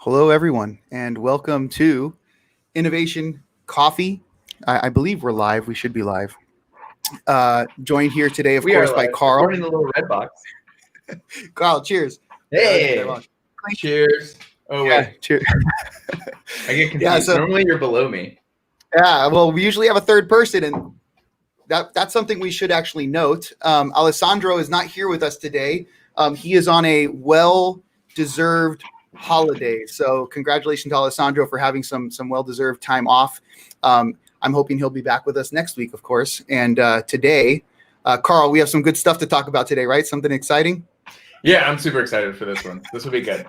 Hello, everyone, and welcome to Innovation Coffee. I believe we're live. We should be live. Joined here today, of We course, are by live. Carl. We're in the little red box. Carl, cheers. Hey, cheers. Oh Yeah, wait, cheers. I get confused. Yeah, so Normally you're below me. yeah, well, we usually have a third person, and that's something we should actually note. Alessandro is not here with us today. He is on a well-deserved holiday, so congratulations to Alessandro for having some well-deserved time off. I'm hoping he'll be back with us next week, of course. And today, Carl, we have some good stuff to talk about today, right? Something exciting. Yeah, I'm super excited for this one. This will be good.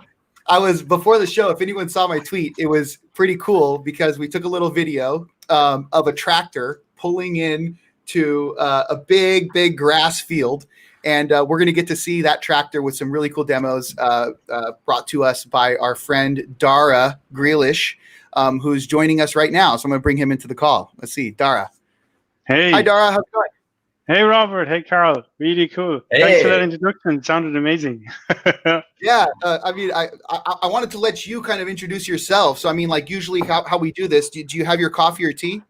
I was before the show. If anyone saw my tweet, it was pretty cool because we took a little video of a tractor pulling in to a big grass field, and we're going to get to see that tractor with some really cool demos brought to us by our friend Dara Grealish, who's joining us right now. So I'm going to bring him into the call. Let's see, Dara. Hey. Hi, Dara. How's it going? Hey, Robert. Hey, Carl. Really cool. Hey. Thanks for that introduction. It sounded amazing. Yeah, I wanted to let you kind of introduce yourself. So, I mean, like usually how we do this, do you have your coffee or tea?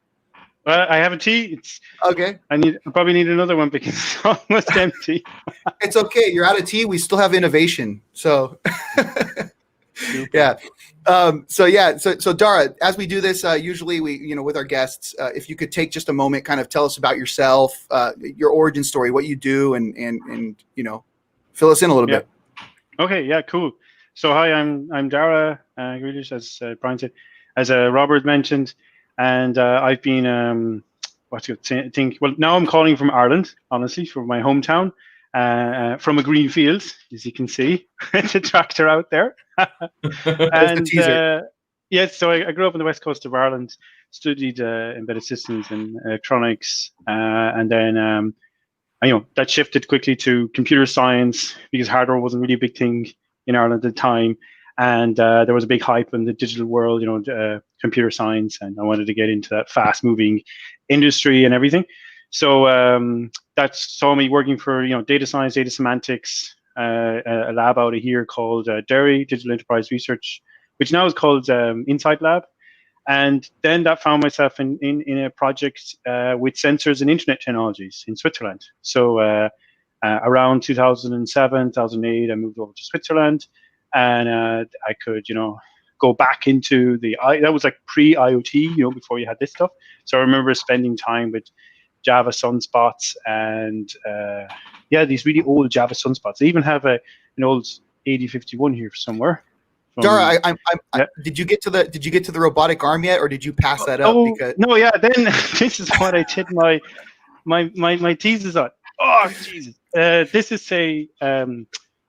Well, I have a tea. It's okay. I probably need another one because it's almost empty. It's okay. You're out of tea. We still have innovation. So, yeah. So Dara, as we do this, usually we, with our guests, if you could take just a moment, kind of tell us about yourself, your origin story, what you do, and fill us in a little bit. Okay. Yeah. Cool. So hi, I'm Dara Grealish, as Brian said, as Robert mentioned, and I've been well, now I'm calling from Ireland, honestly, from my hometown, from a green field, as you can see, it's a tractor out there. And yes, so I grew up on the west coast of Ireland, studied embedded systems and electronics, and then that shifted quickly to computer science because hardware wasn't really a big thing in Ireland at the time, and there was a big hype in the digital world, computer science, and I wanted to get into that fast-moving industry and everything. So that saw me working for data science, data semantics, a lab out of here called DERI, Digital Enterprise Research, which now is called Insight Lab. And then that found myself in a project with sensors and internet technologies in Switzerland. So around 2007, 2008, I moved over to Switzerland, and I could, go back into that was like pre-IoT, before you had this stuff. So I remember spending time with Java sunspots and these really old Java sunspots. I even have an old 8051 here somewhere. Dara, did you get to the robotic arm yet, or did you pass that up? No, yeah. Then this is what I did my thesis on. Oh Jesus! This is I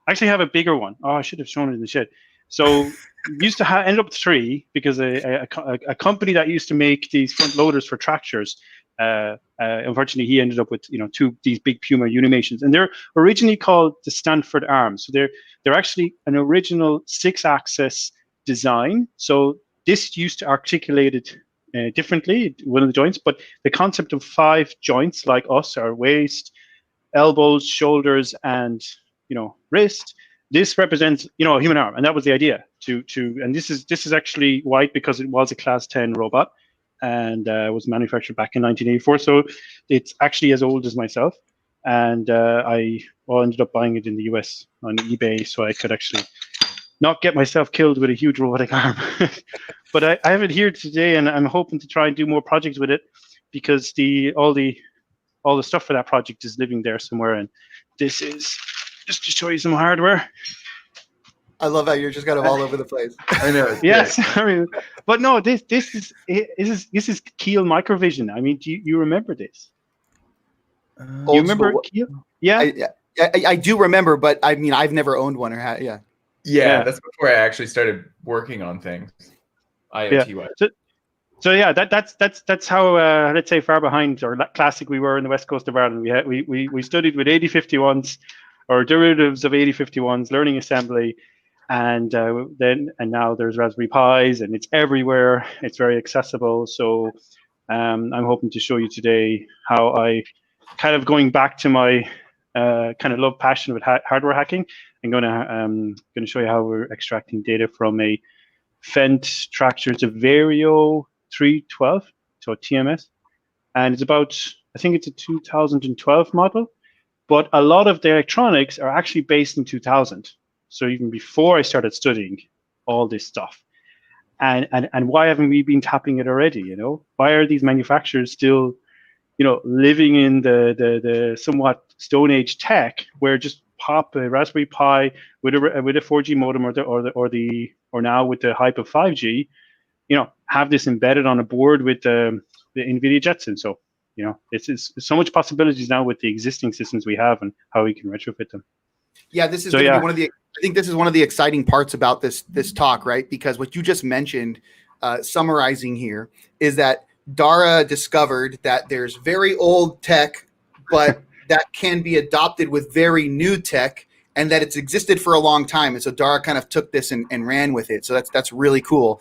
actually have a bigger one. Oh, I should have shown it in the shed. So used to end up 3 because a company that used to make these front loaders for tractors. Unfortunately, he ended up with these big Puma Unimations, and they're originally called the Stanford Arm. So they're actually an original 6-axis design. So this used to articulate it differently, one of the joints, but the concept of 5 joints like us, our waist, elbows, shoulders, and wrist. This represents a human arm, and that was the idea. And this is actually white because it was a Class 10 robot, and was manufactured back in 1984. So it's actually as old as myself. And I ended up buying it in the US on eBay so I could actually not get myself killed with a huge robotic arm. But I have it here today, and I'm hoping to try and do more projects with it because all the stuff for that project is living there somewhere. And this is just to show you some hardware. I love how you're just kind of all over the place. I know. Yes, I mean, but no, this is Keel Microvision. I mean, do you remember this? You remember Keel? Yeah, I do remember, but I mean, I've never owned one or had. Yeah, that's before I actually started working on things. IoT wise. So yeah, that's how let's say far behind or classic we were in the west coast of Ireland. We studied with 8051s or derivatives of 8051s, learning assembly. And now there's Raspberry Pis, and it's everywhere. It's very accessible. So I'm hoping to show you today how I kind of going back to my kind of love passion with hardware hacking. I'm going to show you how we're extracting data from a Fendt tractor. It's a Vario 312, so TMS, and it's about, I think it's a 2012 model, but a lot of the electronics are actually based in 2000. So even before I started studying all this stuff. And why haven't we been tapping it already? You know, why are these manufacturers still, you know, living in the somewhat Stone Age tech, where just pop a Raspberry Pi with a 4G modem, or now with the hype of 5G, you know, have this embedded on a board with the NVIDIA Jetson. So, you know, it's so much possibilities now with the existing systems we have and how we can retrofit them. Yeah, this is So, going to yeah. be one of the. I think this is one of the exciting parts about this talk, right? Because what you just mentioned, summarizing here, is that Dara discovered that there's very old tech, but that can be adopted with very new tech, and that it's existed for a long time. And so Dara kind of took this and ran with it. So that's really cool.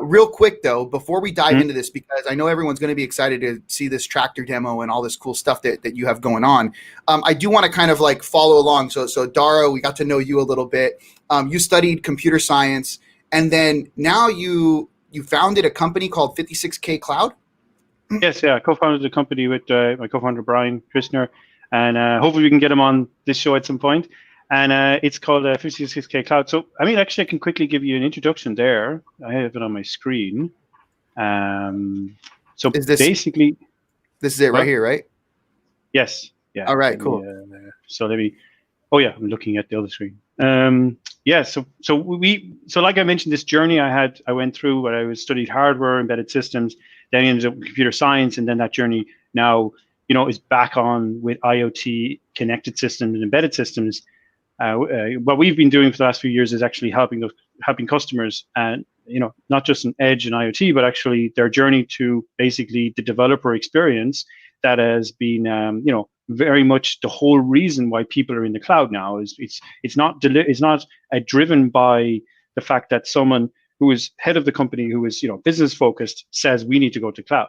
Real quick though, before we dive into this, because I know everyone's going to be excited to see this tractor demo and all this cool stuff that you have going on. I do want to kind of like follow along. So Dara, we got to know you a little bit. You studied computer science, and then now you founded a company called 56K Cloud. Yes, yeah. I co-founded the company with my co-founder Brian Christner, and hopefully we can get him on this show at some point. And it's called 56K Cloud. So, I mean, actually, I can quickly give you an introduction there. I have it on my screen. So Is this basically, this is it right here, right? Yes. Yeah. All right. Cool. So let me. Oh yeah, I'm looking at the other screen. Yeah. So like I mentioned, this journey I went through where I studied hardware, embedded systems, then ended up with computer science, and then that journey now, you know, is back on with IoT, connected systems, and embedded systems. What we've been doing for the last few years is actually helping customers, and you know, not just in edge and IoT, but actually their journey to basically the developer experience that has been, you know, very much the whole reason why people are in the cloud now. Is it's not driven by the fact that someone who is head of the company, who is, you know, business focused, says we need to go to cloud.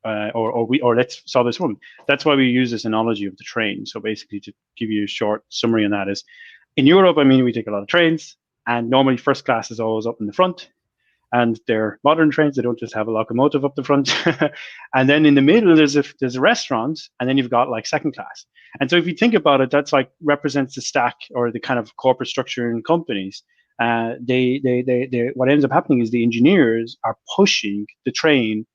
Or let's solve this problem. That's why we use this analogy of the train. So basically, to give you a short summary on that, is in Europe, I mean, we take a lot of trains, and normally first class is always up in the front, and they're modern trains. They don't just have a locomotive up the front. And then in the middle, there's a restaurant, and then you've got like second class. And so if you think about it, that's like represents the stack or the kind of corporate structure in companies. They what ends up happening is the engineers are pushing the train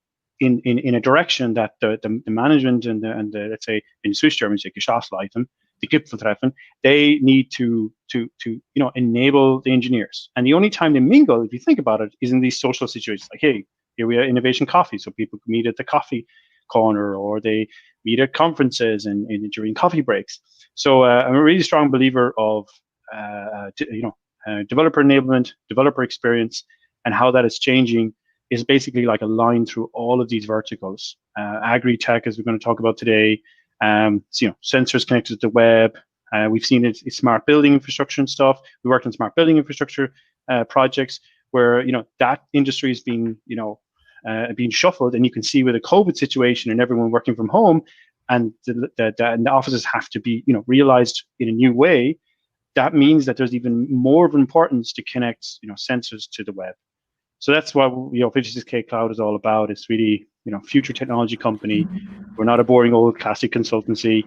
in a direction that the management and the let's say in Swiss German, say Geschäftsleitung, the Gipfeltreffen, they need to you know, enable the engineers. And the only time they mingle, if you think about it, is in these social situations. Like, hey, here we have innovation coffee, so people can meet at the coffee corner, or they meet at conferences and during coffee breaks. So I'm a really strong believer of you know, developer enablement, developer experience, and how that is changing is basically like a line through all of these verticals. Agri-Tech, as we're going to talk about today, so, you know, sensors connected to the web. We've seen it in smart building infrastructure and stuff. We worked on smart building infrastructure projects where, you know, that industry is being, you know, being shuffled, and you can see with the COVID situation and everyone working from home, and the offices have to be, you know, realized in a new way. That means that there's even more of importance to connect, you know, sensors to the web. So that's what, you know, 56K Cloud is all about. It's really, you know, future technology company. We're not a boring old classic consultancy.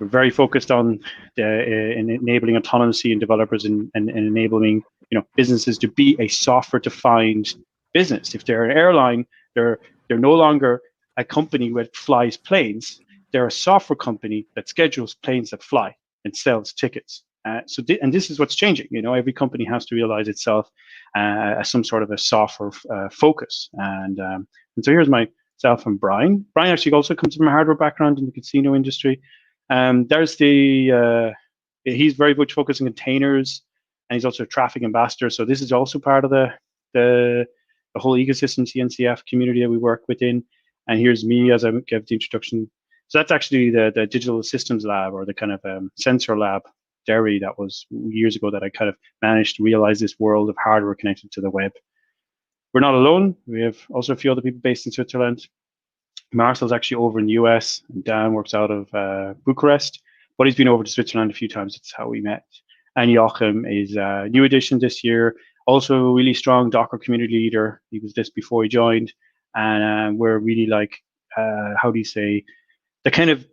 We're very focused on in enabling autonomy in developers and enabling, you know, businesses to be a software-defined business. If they're an airline, they're no longer a company that flies planes. They're a software company that schedules planes that fly and sells tickets. And this is what's changing. You know, every company has to realize itself as some sort of a software focus. And so here's myself and Brian. Brian actually also comes from a hardware background in the casino industry. There's he's very much focused on containers, and he's also a traffic ambassador. So this is also part of the whole ecosystem CNCF community that we work within. And here's me as I give the introduction. So that's actually the digital systems lab, or the kind of sensor lab, Derry, that was years ago, that I kind of managed to realize this world of hardware connected to the web. We're not alone. We have also a few other people based in Switzerland. Marcel's actually over in the US, and Dan works out of Bucharest, but he's been over to Switzerland a few times. That's how we met. And Joachim is a new addition this year, Also a really strong Docker community leader. He was this before he joined, and we're really like, how do you say, the kind of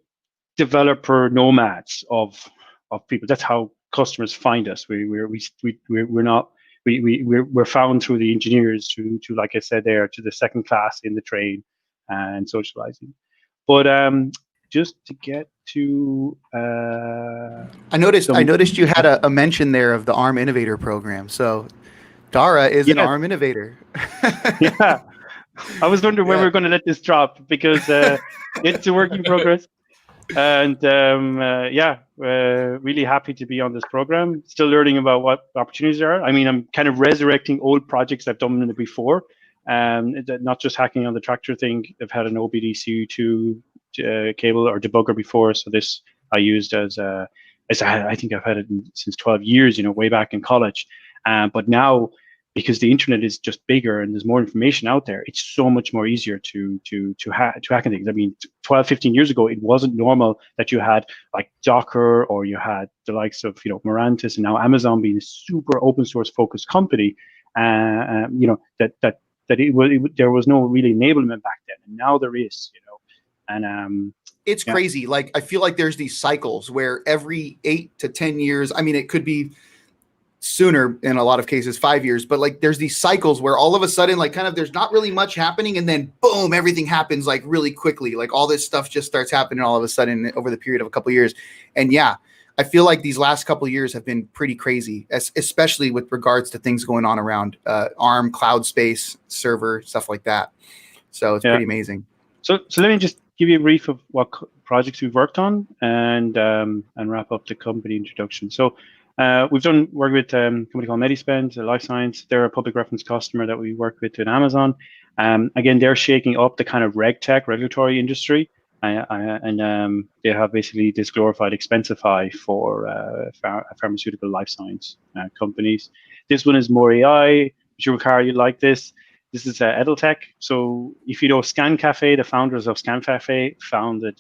developer nomads of people. That's how customers find us. We're not. We're found through the engineers, to like I said there, to the second class in the train and socializing. But just to get to I noticed you had a mention there of the ARM Innovator Program. So Dara is an yeah, ARM innovator. yeah. I was wondering when Yeah. we were going to let this drop, because it's a work in progress. And really happy to be on this program. Still learning about what opportunities there are. I mean, I'm kind of resurrecting old projects I've done before, not just hacking on the tractor thing. I've had an OBDC2 cable or debugger before, so this I used as I think I've had it since 12 years, way back in college. But now, because the internet is just bigger and there's more information out there, it's so much more easier to hack things. I mean, 12, 15 years ago, it wasn't normal that you had like Docker, or you had the likes of Mirantis, and now Amazon being a super open source focused company. There was no really enablement back then, and now there is. And It's yeah. crazy. Like, I feel like there's these cycles where every 8 to 10 years, I mean, it could be sooner in a lot of cases, 5 years, but like there's these cycles where all of a sudden, like, kind of there's not really much happening, and then boom, everything happens like really quickly. Like all this stuff just starts happening all of a sudden over the period of a couple of years. And yeah, I feel like these last couple of years have been pretty crazy, especially with regards to things going on around ARM, cloud space, server, stuff like that. So it's pretty amazing. So let me just give you a brief of what projects we've worked on, and wrap up the company introduction. So we've done work with a company called Medispend, a life science. They're a public reference customer that we work with in Amazon. Again, they're shaking up the kind of regulatory industry, and they have basically this glorified Expensify for pharmaceutical life science companies. This one is more AI. Jurukar, you like this. This is Agri-Tech. So if you know Scan Cafe, the founders of Scan Cafe founded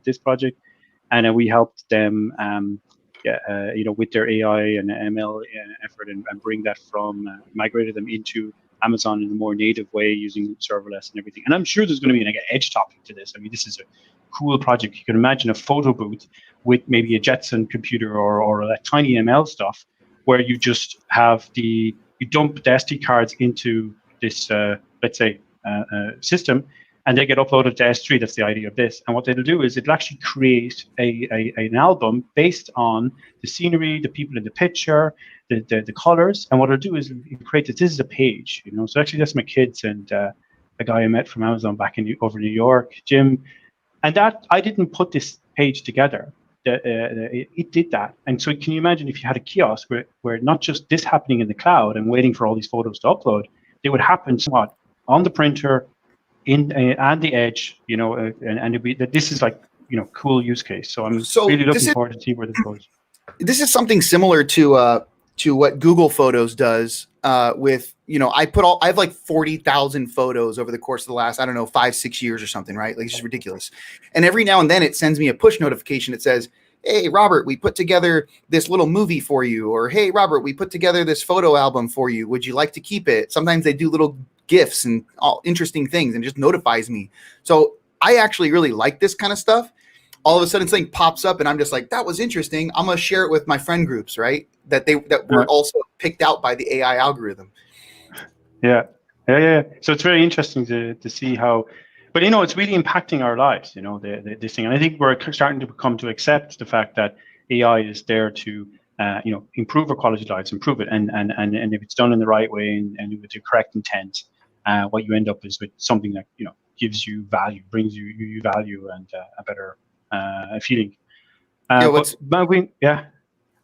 this project, and we helped them, with their AI and ML effort, and bring that migrated them into Amazon in a more native way using serverless and everything. And I'm sure there's going to be an edge topic to this. I mean, this is a cool project. You can imagine a photo booth with maybe a Jetson computer or that tiny ML stuff, where you just have you dump the SD cards into this, let's say, system, and they get uploaded to S3. That's the idea of this. And what it'll do is it'll actually create an album based on the scenery, the people in the picture, the colors. And what it'll do is it'll create this. This is a page, So actually, that's my kids and a guy I met from Amazon back over New York, Jim. And that I didn't put this page together. It did that. And so can you imagine if you had a kiosk where not just this happening in the cloud and waiting for all these photos to upload, they would happen somewhat on the printer, and the edge, and it'd be that this is like, cool use case. So I'm really looking forward to see where this goes. This is something similar to what Google Photos does with, I have like 40,000 photos over the course of the last, 5-6 years or something, right? Like, it's just ridiculous. And every now and then it sends me a push notification. It says, hey, Robert, we put together this little movie for you. Or, hey, Robert, we put together this photo album for you. Would you like to keep it? Sometimes they do little GIFs and all interesting things, and it just notifies me. So I actually really like this kind of stuff. All of a sudden something pops up and I'm just like, that was interesting. I'm going to share it with my friend groups, right? That were also picked out by the AI algorithm. Yeah. So it's very interesting to see how, but it's really impacting our lives, this thing. And I think we're starting to come to accept the fact that AI is there to, improve our quality of lives, improve it. And if it's done in the right way and with the correct intent, what you end up is with something that, gives you value, brings you value and a better feeling.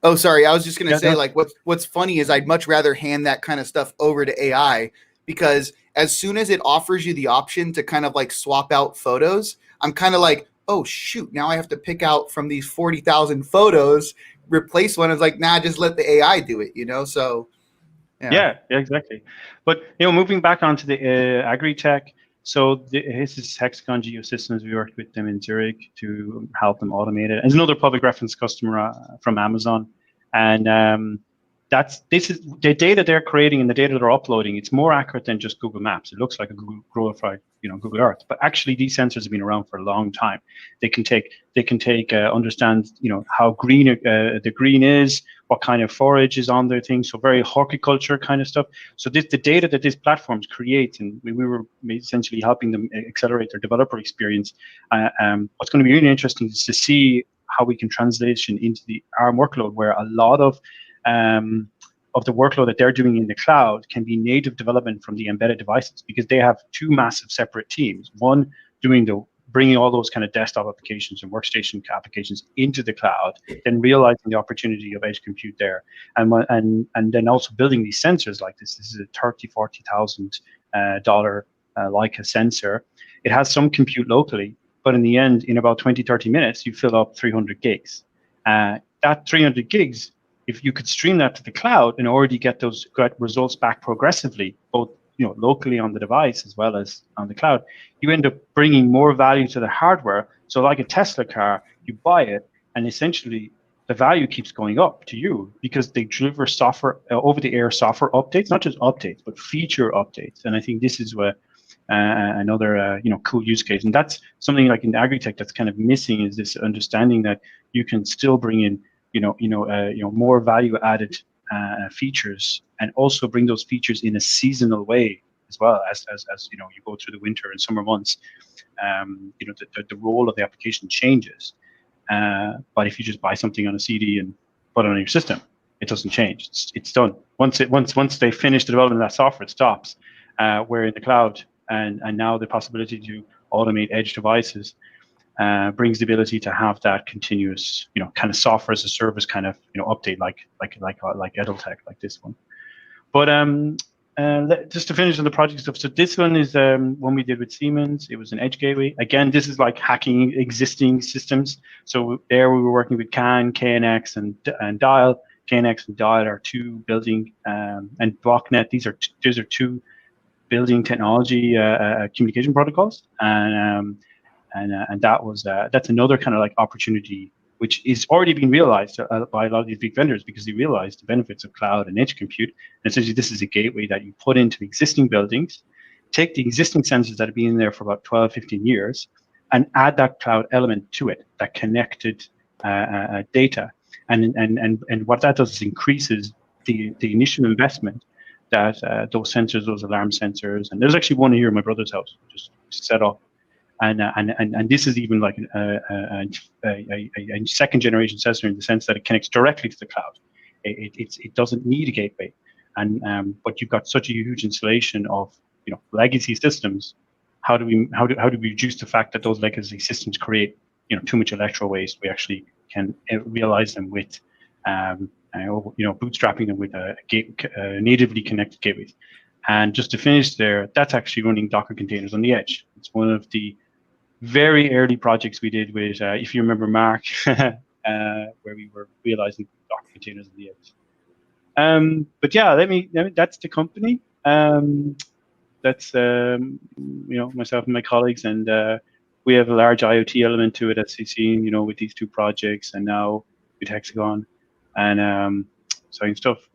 Oh, sorry. I was just going to say, like, what's funny is I'd much rather hand that kind of stuff over to AI, because as soon as it offers you the option to kind of like swap out photos, I'm kind of like, oh, shoot, now I have to pick out from these 40,000 photos, replace one. It's like, nah, just let the AI do it, So, yeah, exactly. But, moving back onto the Agri-Tech. So this is Hexagon Geosystems. We worked with them in Zurich to help them automate it. It's another public reference customer from Amazon. And this is the data they're creating and the data they're uploading. It's more accurate than just Google Maps. It looks like a glorified, Google Earth, but actually these sensors have been around for a long time. They can understand, how green the green is, what kind of forage is on their thing. So very horticulture kind of stuff. So the data that these platforms create, and we were essentially helping them accelerate their developer experience. What's going to be really interesting is to see how we can translation into the ARM workload, where a lot of the workload that they're doing in the cloud can be native development from the embedded devices, because they have two massive separate teams. One bringing all those kind of desktop applications and workstation applications into the cloud, then realizing the opportunity of edge compute there, and then also building these sensors like this. This is a $30,000-$40,000 Leica sensor. It has some compute locally, but in the end, in about 20-30 minutes, you fill up 300 gigs. That 300 gigs, if you could stream that to the cloud and already get those results back progressively, both locally on the device as well as on the cloud, you end up bringing more value to the hardware. So like a Tesla car, you buy it, and essentially the value keeps going up to you because they deliver software, over-the-air software updates, not just updates, but feature updates. And I think this is where another cool use case, and that's something like in Agri-Tech that's kind of missing, is this understanding that you can still bring in more value-added features, and also bring those features in a seasonal way as well as you go through the winter and summer months. The role of the application changes, but if you just buy something on a CD and put it on your system, it doesn't change. It's done. Once they finish the development of that software, it stops. Where in the cloud, and now the possibility to automate edge devices brings the ability to have that continuous, kind of software as a service kind of, update like Agri-Tech, like this one. But just to finish on the project stuff, so this one is one we did with Siemens. It was an edge gateway. Again, this is like hacking existing systems. So there we were working with CAN, KNX, and Dial. KNX and Dial are two building, and BlockNet. These are two building technology communication protocols, and that's another kind of like opportunity which is already being realized by a lot of these big vendors, because they realize the benefits of cloud and edge compute. And essentially, this is a gateway that you put into existing buildings, take the existing sensors that have been in there for about 12, 15 years, and add that cloud element to it, that connected data. And what that does is increases the initial investment that those sensors, those alarm sensors, and there's actually one here in my brother's house, just set up. And this is even like a second generation sensor, in the sense that it connects directly to the cloud. It doesn't need a gateway, but you've got such a huge installation of legacy systems. How do we reduce the fact that those legacy systems create too much electro waste? We actually can realize them with bootstrapping them with natively connected gateways. And just to finish there, that's actually running Docker containers on the edge. It's one of the very early projects we did with, if you remember, Mark, where we were realizing Docker containers on the edge. But yeah, that's the company. That's myself and my colleagues, and we have a large IoT element to it, as you've seen, with these two projects, and now with Hexagon, and exciting stuff.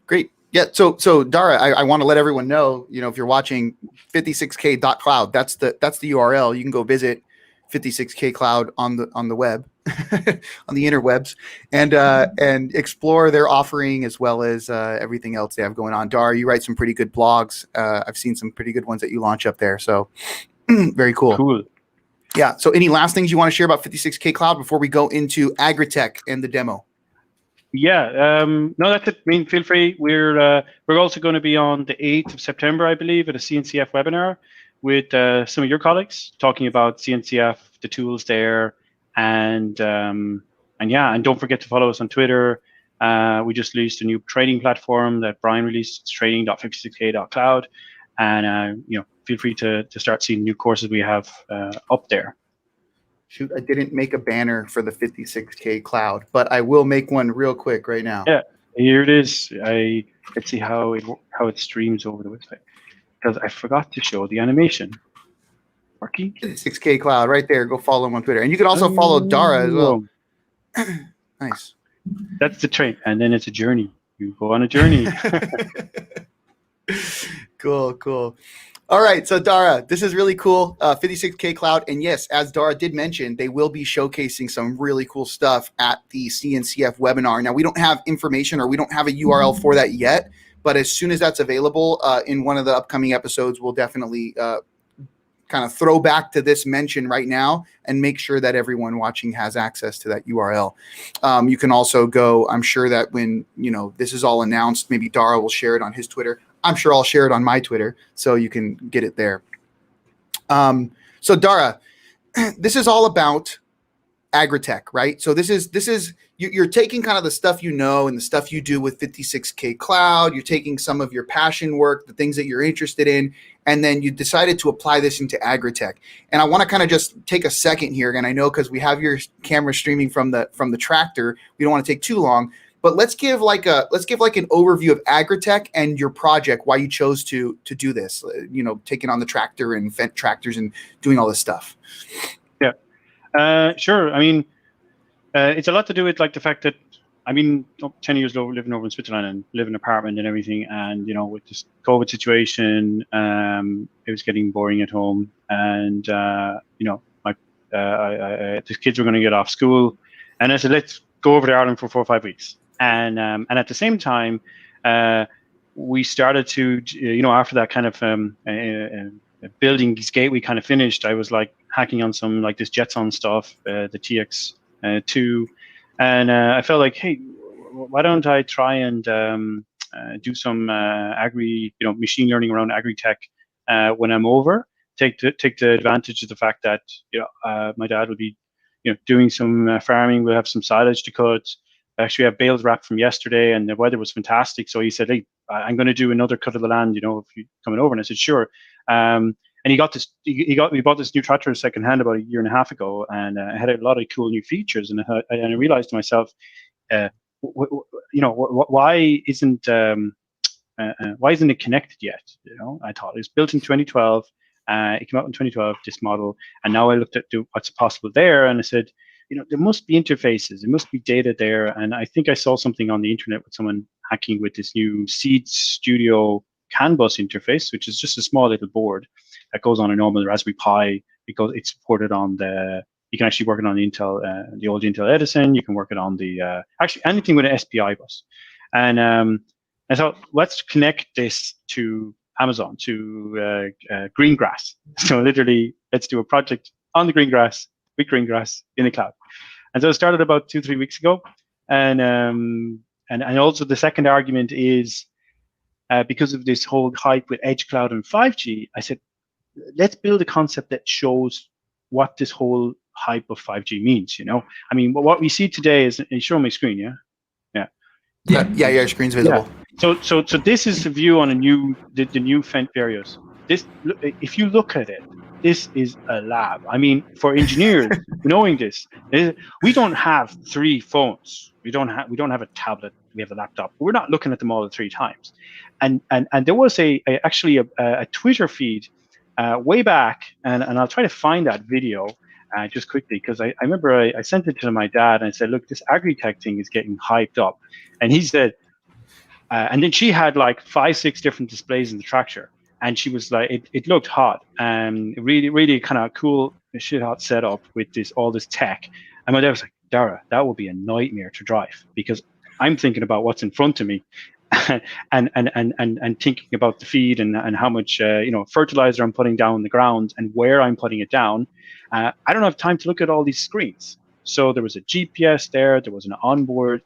Great. Yeah. So Dara, I want to let everyone know, if you're watching 56k.cloud, that's the URL. You can go visit 56k cloud on the web, on the interwebs, and explore their offering, as well as everything else they have going on. Dara, you write some pretty good blogs. I've seen some pretty good ones that you launch up there. So very cool. Cool. Yeah. So any last things you want to share about 56k cloud before we go into Agri-Tech and the demo? Yeah, no, that's it. I mean, feel free. We're also going to be on the 8th of September, I believe, at a CNCF webinar with some of your colleagues, talking about CNCF, the tools there, and don't forget to follow us on Twitter. We just released a new training platform that Brian released. It's training.56k.cloud, and feel free to start seeing new courses we have up there. Shoot, I didn't make a banner for the 56k cloud, but I will make one real quick right now. Yeah, here it is. Let's see how it streams over the website, because I forgot to show the animation. Working. 56k cloud right there. Go follow him on Twitter, and you can also follow Dara as well. Nice. That's the train, and then it's a journey. you go on a journey. Cool. All right, so Dara, this is really cool. 56K Cloud, and yes, as Dara did mention, they will be showcasing some really cool stuff at the CNCF webinar. Now, we don't have information or we don't have a URL for that yet, but as soon as that's available in one of the upcoming episodes, we'll definitely kind of throw back to this mention right now and make sure that everyone watching has access to that URL. You can also go, I'm sure that when, this is all announced, maybe Dara will share it on his Twitter. I'm sure I'll share it on my Twitter so you can get it there. So Dara, this is all about Agri-Tech, right? So this is you're taking kind of the stuff and the stuff you do with 56K Cloud. You're taking some of your passion work, the things that you're interested in, and then you decided to apply this into Agri-Tech. And I want to kind of just take a second here, and I know because we have your camera streaming from the tractor, we don't want to take too long. But let's give like an overview of Agri-Tech and your project, why you chose to do this, taking on the tractor and Fendt tractors and doing all this stuff. Yeah, sure. I mean, it's a lot to do with like the fact that 10 years ago living over in Switzerland and live in an apartment and everything, and with this COVID situation, it was getting boring at home, and the kids were going to get off school, and I said, let's go over to Ireland for 4 or 5 weeks. And at the same time, we started to, after that kind of building this gateway kind of finished, I was like hacking on some like this Jetson stuff, the TX2, and I felt like, hey, why don't I try and do some machine learning around Agri-Tech when I'm over? Take the advantage of the fact that my dad would be doing some farming. We'll have some silage to cut. Actually, I have bales wrapped from yesterday, and the weather was fantastic. So he said, "Hey, I'm going to do another cut of the land. If you're coming over." And I said, "Sure." And we bought this new tractor secondhand about 1.5 years ago, and it had a lot of cool new features. And I realized to myself, why isn't it connected yet? I thought it was built in 2012. It came out in 2012, this model, and now I looked at what's possible there, and I said, there must be interfaces, there must be data there. And I think I saw something on the internet with someone hacking with this new Seed Studio CAN bus interface, which is just a small little board that goes on a normal Raspberry Pi, because it's supported on you can actually work it on the Intel, the old Intel Edison. You can work it on the, actually anything with an SPI bus. And I thought, let's connect this to Amazon, to Greengrass. So literally, let's do a project on the Greengrass, with Greengrass in the cloud. And so it started about 2-3 weeks ago. And also the second argument is because of this whole hype with Edge Cloud and 5G, I said, let's build a concept that shows what this whole hype of 5G means. What we see today is, you show my screen, yeah? Yeah, your screen's visible. Yeah. So this is the view on the new Fendt Varios. If you look at it, this is a lab. For engineers, knowing this, we don't have 3 phones. We don't have a tablet. We have a laptop. We're not looking at them all at 3 times. And there was actually a Twitter feed way back, and I'll try to find that video just quickly, because I remember I sent it to my dad and I said, look, this Agri-Tech thing is getting hyped up, and he said, and then she had like 5-6 different displays in the tractor. And she was like, it looked hot, and really, really kind of cool, shit hot setup with all this tech. And my dad was like, Dara, that would be a nightmare to drive, because I'm thinking about what's in front of me, and thinking about the feed and how much fertilizer I'm putting down in the ground and where I'm putting it down. I don't have time to look at all these screens. So there was a GPS there. There was an onboard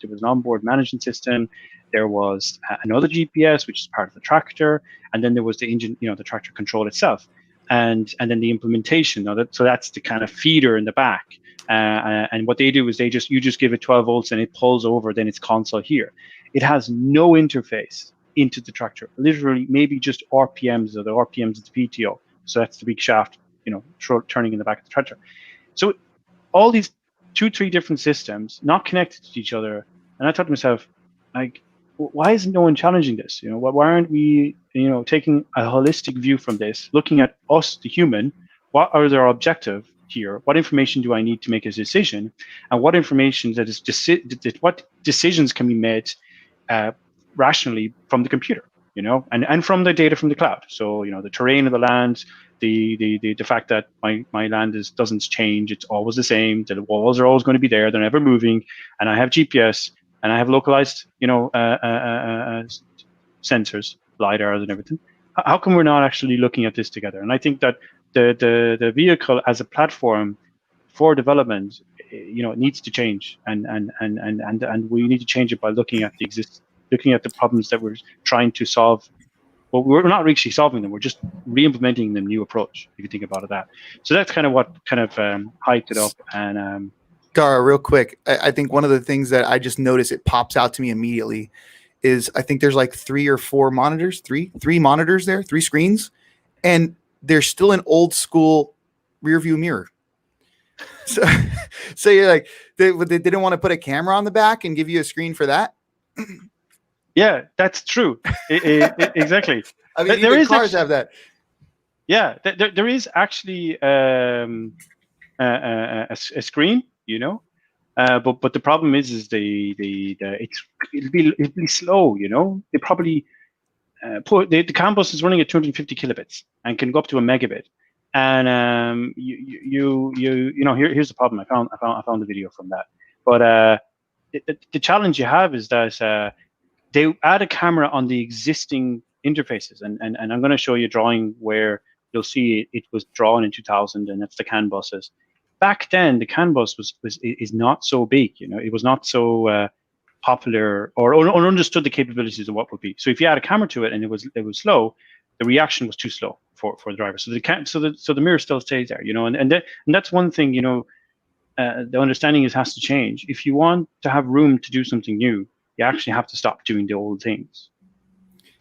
management system. There was another GPS, which is part of the tractor, and then there was the engine, the tractor control itself, and then the implementation. So that's the kind of feeder in the back. And what they do is you just give it 12 volts and it pulls over. Then it's console here. It has no interface into the tractor. Literally, maybe just RPMs, or the RPMs of the PTO. So that's the big shaft, turning in the back of the tractor. So all these 2-3 different systems not connected to each other, and I thought to myself, like, why isn't no one challenging this? Why aren't we, taking a holistic view from this, looking at us, the human? What are their objective here? What information do I need to make a decision? And what information what decisions can be made rationally from the computer, and from the data from the cloud. So, the terrain of the land, the fact that my land doesn't change, it's always the same, the walls are always going to be there, they're never moving, and I have GPS, and I have localized, sensors, LiDARs and everything. How come we're not actually looking at this together? And I think that the vehicle as a platform for development, it needs to change, and we need to change it by looking at the problems that we're trying to solve. Well, we're not actually solving them; we're just re-implementing the new approach. If you think about it, so that's kind of what hyped it up. And Dara, real quick, I think one of the things that I just noticed, it pops out to me immediately, is I think there's like three monitors there, 3 screens, and there's still an old school rear view mirror. So you're like, they didn't want to put a camera on the back and give you a screen for that. Yeah, that's true. Exactly. I mean, even cars have that. Yeah, there is actually a screen, but the problem is it'll be slow, They probably the CAN bus is running at 250 kilobits and can go up to a megabit. And here's the problem. I found the video from that. But the challenge you have is that they add a camera on the existing interfaces, and I'm going to show you a drawing where you'll see it was drawn in 2000, and that's the CAN buses. Back then, the CAN bus is not so big. It was not so popular or understood the capabilities of what would be. So if you add a camera to it and it was slow, the reaction was too slow for the driver. So the mirror still stays there, and that's one thing, the understanding has to change. If you want to have room to do something new, you actually have to stop doing the old things.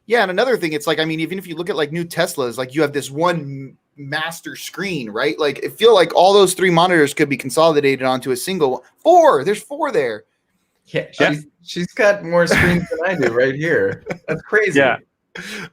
Yeah, and another thing, it's like, I mean, even if you look at like new Teslas, like you have this one master screen, right? Like it feel like all those 3 monitors could be consolidated onto a single 4. There's 4 there. Yeah, she's got more screens than I do right here. That's crazy. Yeah,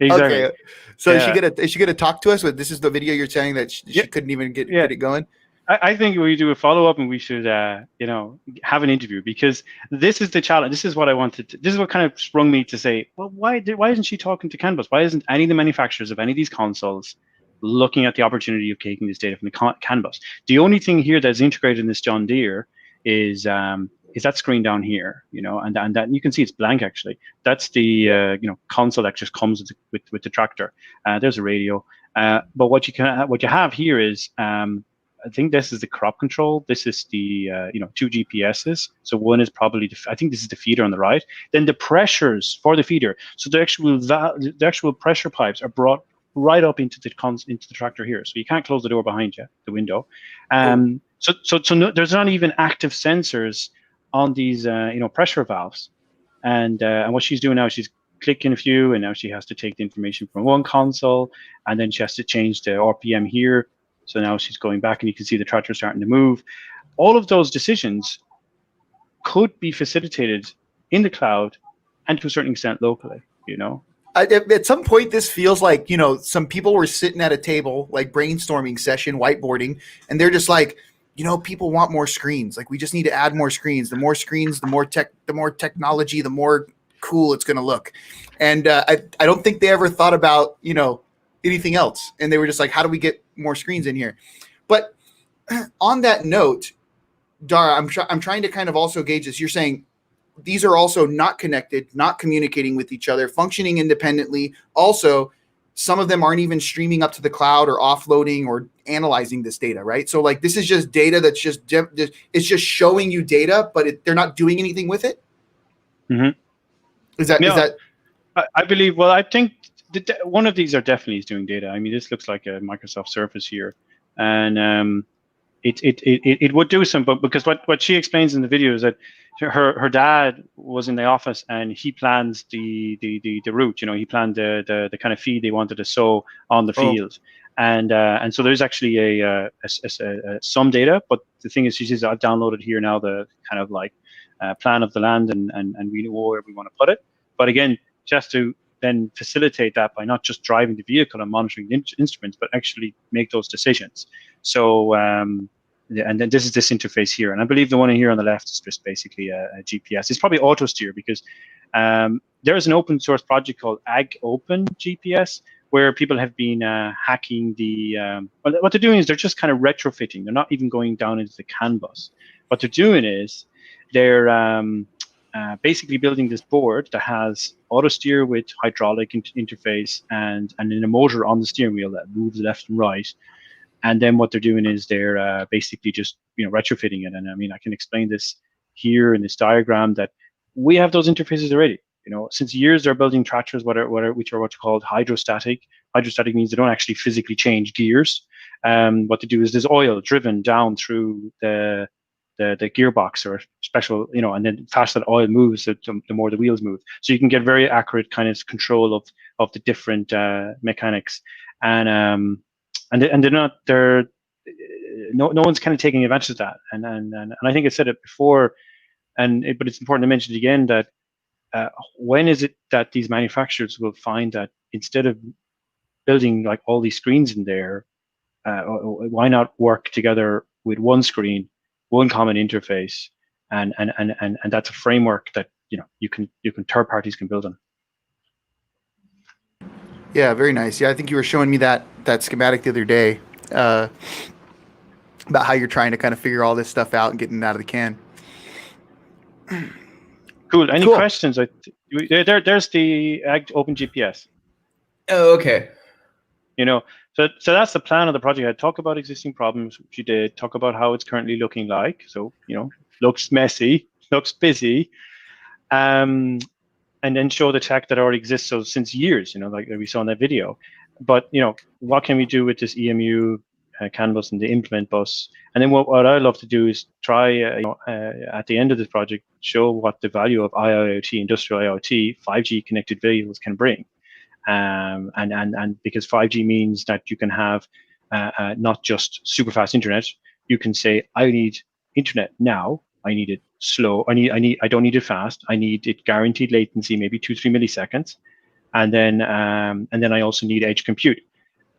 exactly. Okay. So is she gonna talk to us? This is the video you're saying that she couldn't even get it going. I think we do a follow-up, and we should, have an interview, because this is the challenge. This is what I wanted. This is what kind of sprung me to say, well, why isn't she talking to CAN bus? Why isn't any of the manufacturers of any of these consoles looking at the opportunity of taking this data from the CAN bus? The only thing here that's integrated in this John Deere is that screen down here, and that you can see it's blank actually. That's the console that just comes with the tractor. There's a radio, but what you have here is. I think this is the crop control. This is the 2 GPSs. So one is probably I think this is the feeder on the right. Then the pressures for the feeder. So the actual pressure pipes are brought right up into the tractor here. So you can't close the door behind you, the window. So no, there's not even active sensors on these pressure valves. And what she's doing now, she's clicking a few, and now she has to take the information from one console, and then she has to change the RPM here. So now she's going back, and you can see the tractor starting to move. All of those decisions could be facilitated in the cloud and to a certain extent locally, At some point, this feels like, some people were sitting at a table, like brainstorming session, whiteboarding, and they're just like, people want more screens. Like, we just need to add more screens. The more screens, the more technology, the more cool it's going to look. And I don't think they ever thought about, anything else. And they were just like, how do we get more screens in here? But on that note, Dara, I'm trying to kind of also gauge this. You're saying these are also not connected, not communicating with each other, functioning independently. Also, some of them aren't even streaming up to the cloud or offloading or analyzing this data, right? So like, this is just data that's it's just showing you data, but they're not doing anything with it. Mm-hmm. Is that? I believe. Well, I think one of these are definitely doing data. I mean, this looks like a Microsoft Surface here, and it would do some, but because what she explains in the video is that her dad was in the office and he plans the route. He planned the kind of feed they wanted to sow on the field, and so there's actually some data. But the thing is, she says, I've downloaded here now the kind of like plan of the land, and we know where we want to put it. But again, just to then facilitate that by not just driving the vehicle and monitoring the instruments, but actually make those decisions. So and then this is this interface here. And I believe the one here on the left is just basically a GPS. It's probably auto steer because there is an open source project called Open GPS where people have been hacking the. What they're doing is they're just kind of retrofitting. They're not even going down into the CAN bus. What they're doing is they're basically building this board that has auto steer with hydraulic interface and then a motor on the steering wheel that moves left and right. And then what they're doing is they're basically just retrofitting it. And I mean, I can explain this here in this diagram that we have those interfaces already. Since years they're building tractors which are what's called hydrostatic. Hydrostatic means they don't actually physically change gears. What they do is there's oil driven down through the gearbox or special, and then faster that oil moves, the more the wheels move. So you can get very accurate kind of control of the different mechanics. And no one's kind of taking advantage of that. And I think I said it before, but it's important to mention it again that when is it that these manufacturers will find that instead of building like all these screens in there, why not work together with one screen, one common interface, and that's a framework that you can third parties can build on. Yeah, very nice. Yeah, I think you were showing me that schematic the other day about how you're trying to kind of figure all this stuff out and getting it out of the can. Cool. Any questions? There's the Open GPS. Oh, okay. So that's the plan of the project. I talk about existing problems, which you did. Talk about how it's currently looking like. So looks messy, looks busy, and then show the tech that already exists. So since years, like we saw in that video. But what can we do with this EMU CAN bus and the implement bus? And then what I love to do is try at the end of this project show what the value of IIoT, industrial IoT, 5G connected vehicles can bring. And because 5G means that you can have not just super fast internet. You can say, I need internet now. I need it slow. I don't need it fast. I need it guaranteed latency, maybe 2-3 milliseconds. And then I also need edge compute.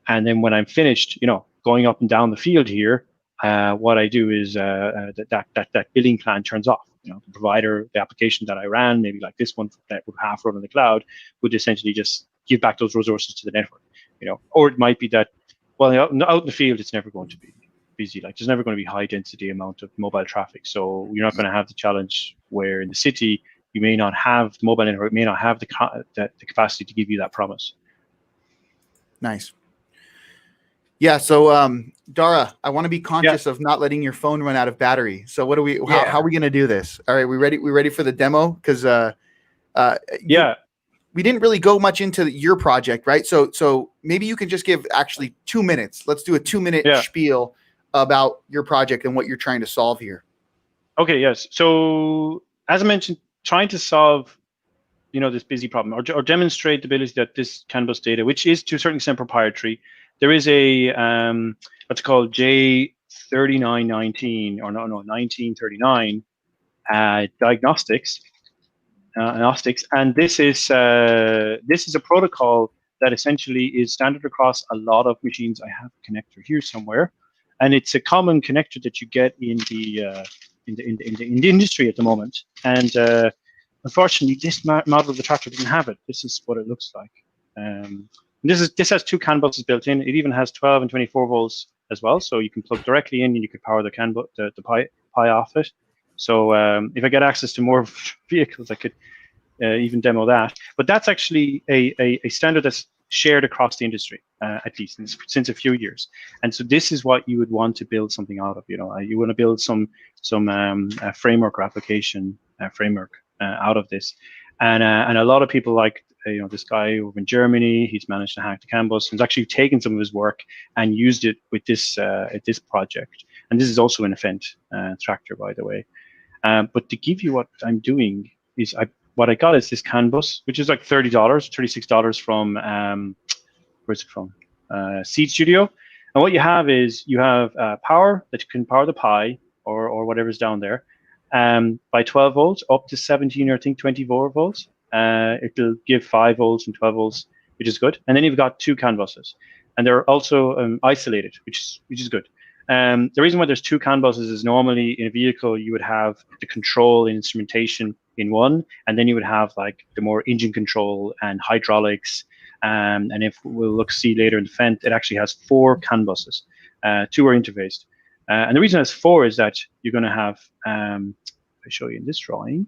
And then when I'm finished, going up and down the field here, what I do is that billing plan turns off. The provider, the application that I ran, maybe like this one that would half run in the cloud, would essentially just give back those resources to the network. Or it might be that, well, out in the field, it's never going to be busy. Like there's never going to be high density amount of mobile traffic. So you're not going to have the challenge where in the city, you may not have the mobile network, may not have the capacity to give you that promise. Nice. Yeah. So, Dara, I want to be conscious of not letting your phone run out of battery. So what how are we going to do this? All right. We ready for the demo? Cause, we didn't really go much into your project, right? So maybe you can just give actually 2 minutes. Let's do a 2-minute spiel about your project and what you're trying to solve here. Okay. Yes. So as I mentioned, trying to solve, this busy problem or demonstrate the ability that this CAN bus data, which is to a certain extent proprietary. There is a what's called J3919 or 1939 diagnostics, and this is a protocol that essentially is standard across a lot of machines. I have a connector here somewhere, and it's a common connector that you get in the industry at the moment. And unfortunately, this model of the tractor doesn't have it. This is what it looks like. This has 2 CAN buses built in. It even has 12 and 24 volts as well, so you can plug directly in and you could power the Pi off it. So if I get access to more vehicles, I could even demo that. But that's actually a standard that's shared across the industry, at least since a few years. And so this is what you would want to build something out of. You want to build some framework or application framework out of this. And a lot of people like this guy over in Germany. He's managed to hack the CAN bus. He's actually taken some of his work and used it with this project. And this is also an Fendt tractor, by the way. But to give you what I'm doing is what I got is this CAN bus, which is like $30, $36 from where's it from? Seed Studio. And what you have is power that you can power the Pi or whatever's down there by 12 volts up to 17 or I think 24 volts. It'll give 5 volts and 12 volts, which is good. And then you've got 2 CAN buses, and they're also isolated, which is good. The reason why there's two CAN buses is normally in a vehicle you would have the control and instrumentation in one, and then you would have like the more engine control and hydraulics. And if we'll see later in the Fendt, it actually has 4 CAN buses. 2 are interfaced. And the reason it's 4 is that you're going to have, if I show you in this drawing,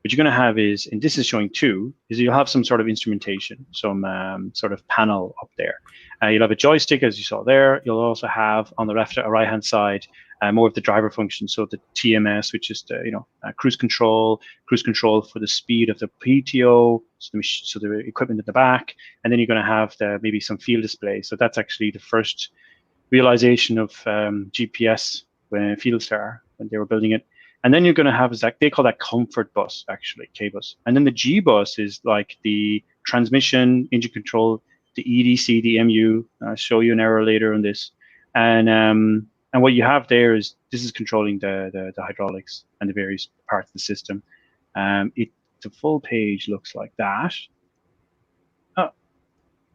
what you're going to have is, and this is showing 2, is you'll have some sort of instrumentation, some sort of panel up there. You'll have a joystick, as you saw there. You'll also have on the left or right-hand side more of the driver function, so the TMS, which is the cruise control for the speed of the PTO, so the equipment at the back, and then you're going to have maybe some field display. So that's actually the first realization of GPS when Fieldstar, when they were building it. And then you're going to have, they call that comfort bus, actually, K-bus. And then the G-bus is like the transmission, engine control, the EDC, the MU. I'll show you an error later on this. And what you have there is, this is controlling the hydraulics and the various parts of the system. The full page looks like that. Oh,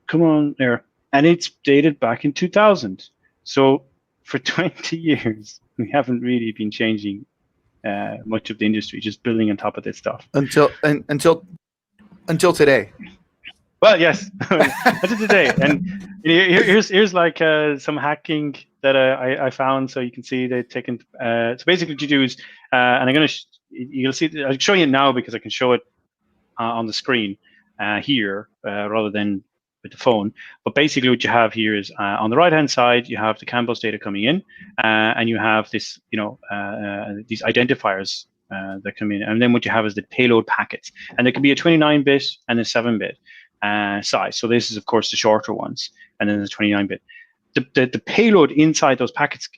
come on there. And it's dated back in 2000. So for 20 years, we haven't really been changing much of the industry, just building on top of this stuff until today. Well, yes, until today. And here's like some hacking that I found, so you can see they've taken. So basically, what you do is, and I'm gonna you'll see. I'll show you now because I can show it on the screen here rather than with the phone. But basically, what you have here is on the right-hand side, you have the CAN bus data coming in, and you have this, these identifiers that come in, and then what you have is the payload packets, and there can be a 29-bit and a 7-bit size. So this is, of course, the shorter ones, and then the 29-bit. The payload inside those packets,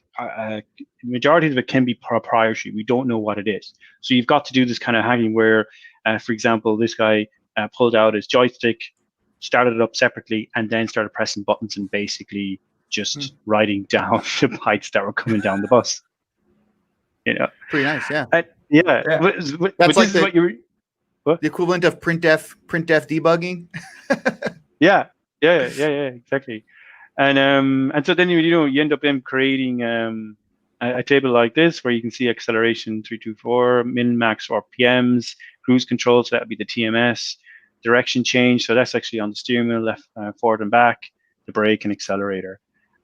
majority of it can be proprietary. We don't know what it is. So you've got to do this kind of hacking where, for example, this guy pulled out his joystick, started it up separately, and then started pressing buttons and basically just writing down the bytes that were coming down the bus. Pretty nice, yeah. Yeah. That's like the equivalent of printf debugging. Yeah, exactly. And so then you end up creating a table like this where you can see acceleration 324, min max RPMs, cruise control, so that would be the TMS, direction change, so that's actually on the steering wheel, left, forward and back, the brake and accelerator.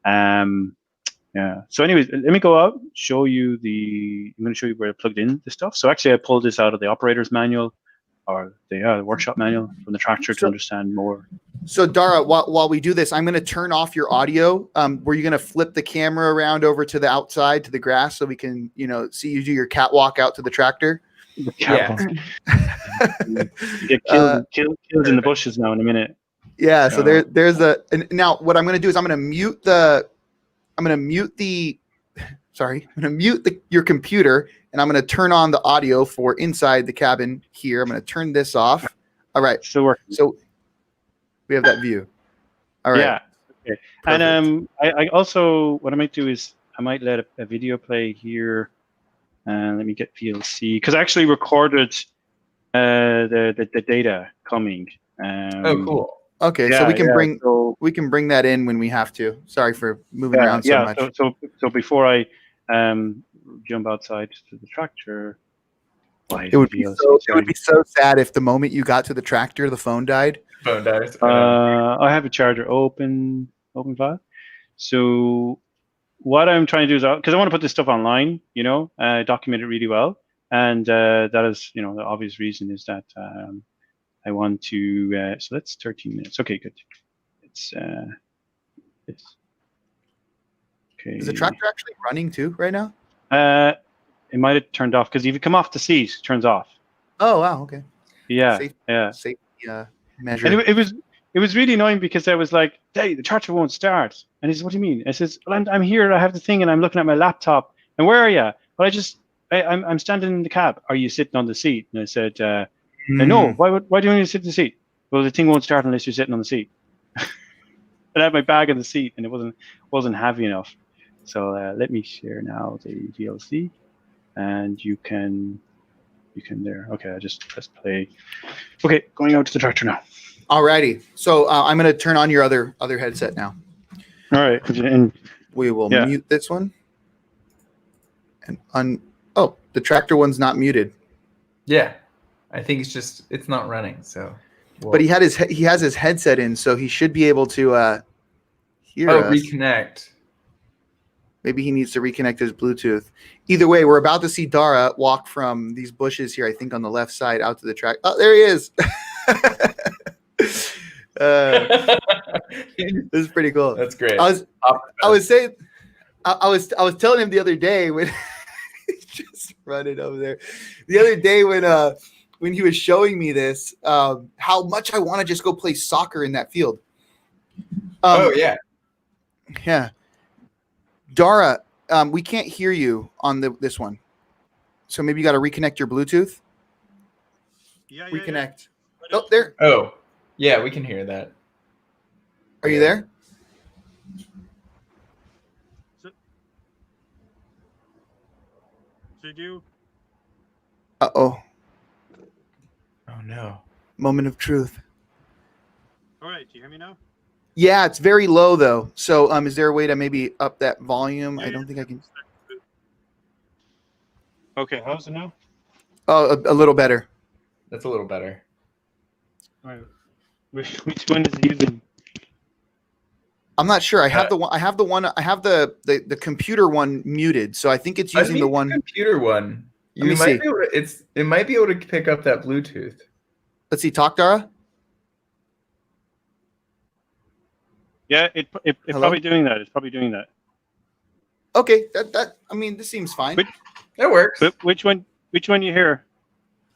Yeah. So anyways, let me go out, show you I'm going to show you where I plugged in the stuff. So actually I pulled this out of the operator's manual, or the workshop manual from the tractor to understand more. So Dara, while we do this, I'm going to turn off your audio. Were you going to flip the camera around over to the outside, to the grass, so we can, see you do your catwalk out to the tractor? Yeah. You get killed in the bushes now in a minute. Yeah. So there's now what I'm going to do is I'm going to mute your computer, and I'm going to turn on the audio for inside the cabin here. I'm going to turn this off. All right. Still working. So we have that view. All right. Yeah. Okay. Perfect. And I also, what I might do is I might let a video play here. Let me get VLC, because I actually recorded the data coming. Oh, cool. Okay, yeah, so we can so, bring that in when we have to. Sorry for moving around so much. So before I jump outside to the tractor, it would be so sad if the moment you got to the tractor, the phone died. Phone dies. I have a charger open file. So what I'm trying to do is, because I want to put this stuff online, document it really well, and that is, the obvious reason is that I want to. So that's 13 minutes. Okay, good. It's okay. Is the tractor actually running too right now? It might have turned off, because if you come off the seat, it turns off. Oh wow, okay. Yeah, safety measure. And it was really annoying, because I was like, "Hey, the tractor won't start." And he says, "What do you mean?" I says, "Well, I'm here. I have the thing, and I'm looking at my laptop. And where are you?" Well, I'm standing in the cab. Are you sitting on the seat? And I said, "No. Why do you want to sit in the seat?" "Well, the thing won't start unless you're sitting on the seat." And I had my bag in the seat, and it wasn't heavy enough. So let me share now the VLC, and you can there. Okay, I just press play. Okay, going out to the tractor now. Alrighty. So I'm going to turn on your other headset now. All right, and we will mute this one. And oh, the tractor one's not muted. Yeah, I think it's not running. So, But he has his headset in, so he should be able to hear us. Reconnect. Maybe he needs to reconnect his Bluetooth. Either way, we're about to see Dara walk from these bushes here, I think on the left side, out to the track. Oh, there he is. This is pretty cool. That's great. I was telling him the other day when he's just running over there. The other day when he was showing me this, how much I want to just go play soccer in that field. Yeah. Yeah. Dara, we can't hear you on this one. So maybe you got to reconnect your Bluetooth. Yeah. Reconnect. Yeah. Oh, there. Oh, yeah, we can hear that. Are you there? Did you? Uh-oh. Oh, no. Moment of truth. All right. Do you hear me now? Yeah, it's very low though. So is there a way to maybe up that volume? I don't think I can. Okay. How's it now? Oh, a little better. That's a little better. All right. Which one is he using? I'm not sure. I have the one. I have the computer one muted. So I think it's using the one. Computer one. Let me might see. be able to, it might be able to pick up that Bluetooth. Let's see. Talk, Dara. Yeah, it's probably doing that. It's probably doing that. Okay, that I mean, this seems fine. That works. But which one you hear?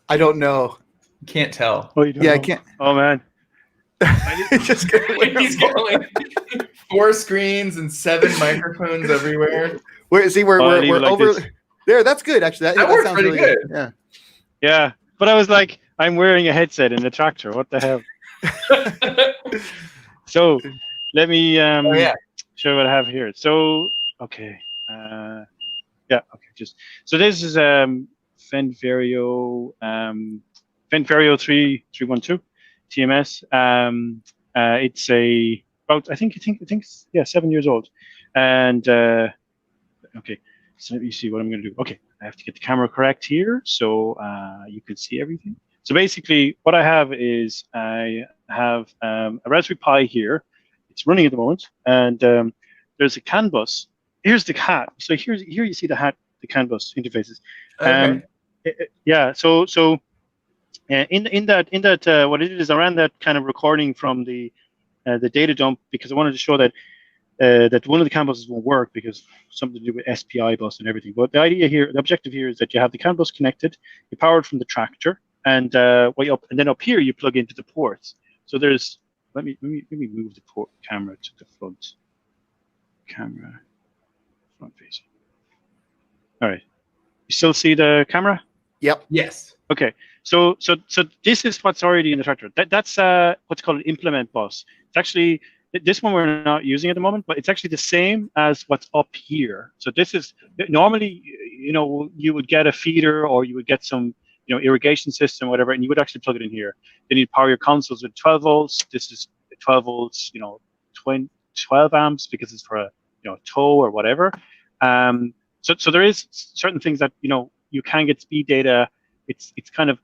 I don't know. You can't tell. Oh, you don't Yeah, know? I can't. Oh man. Just going He's got like 4 screens and 7 microphones everywhere. We're like over this. there. That's good, actually. That works sounds pretty really good. Yeah. Yeah, but I was like, I'm wearing a headset in the tractor. What the hell? So let me show you what I have here. So okay, yeah, okay. So this is Fenvario 3312 TMS. It's about I think 7 years old, and okay. So let me see what I'm going to do. Okay, I have to get the camera correct here so you can see everything. So basically, what I have is I have a Raspberry Pi here. It's running at the moment, and there's a CAN bus. Here's the hat. So here you see the CAN bus interfaces. Okay. Yeah. So in that what it is, I ran that kind of recording from the data dump because I wanted to show that that one of the CAN buses won't work because something to do with SPI bus and everything. But the objective here is that you have the CAN bus connected, you power it from the tractor, and then up here you plug into the ports. So there's let me move the port camera to the front facing. All right, you still see the camera? Yep. Yes. Okay, so this is what's already in the tractor. That's what's called an implement bus. It's actually this one we're not using at the moment, but it's actually the same as what's up here. So this is normally, you would get a feeder or you would get some, irrigation system, whatever, and you would actually plug it in here. Then you'd power your consoles with 12 volts. This is 12 volts, 12 amps because it's for a tow or whatever. So there is certain things that you can get speed data. It's kind of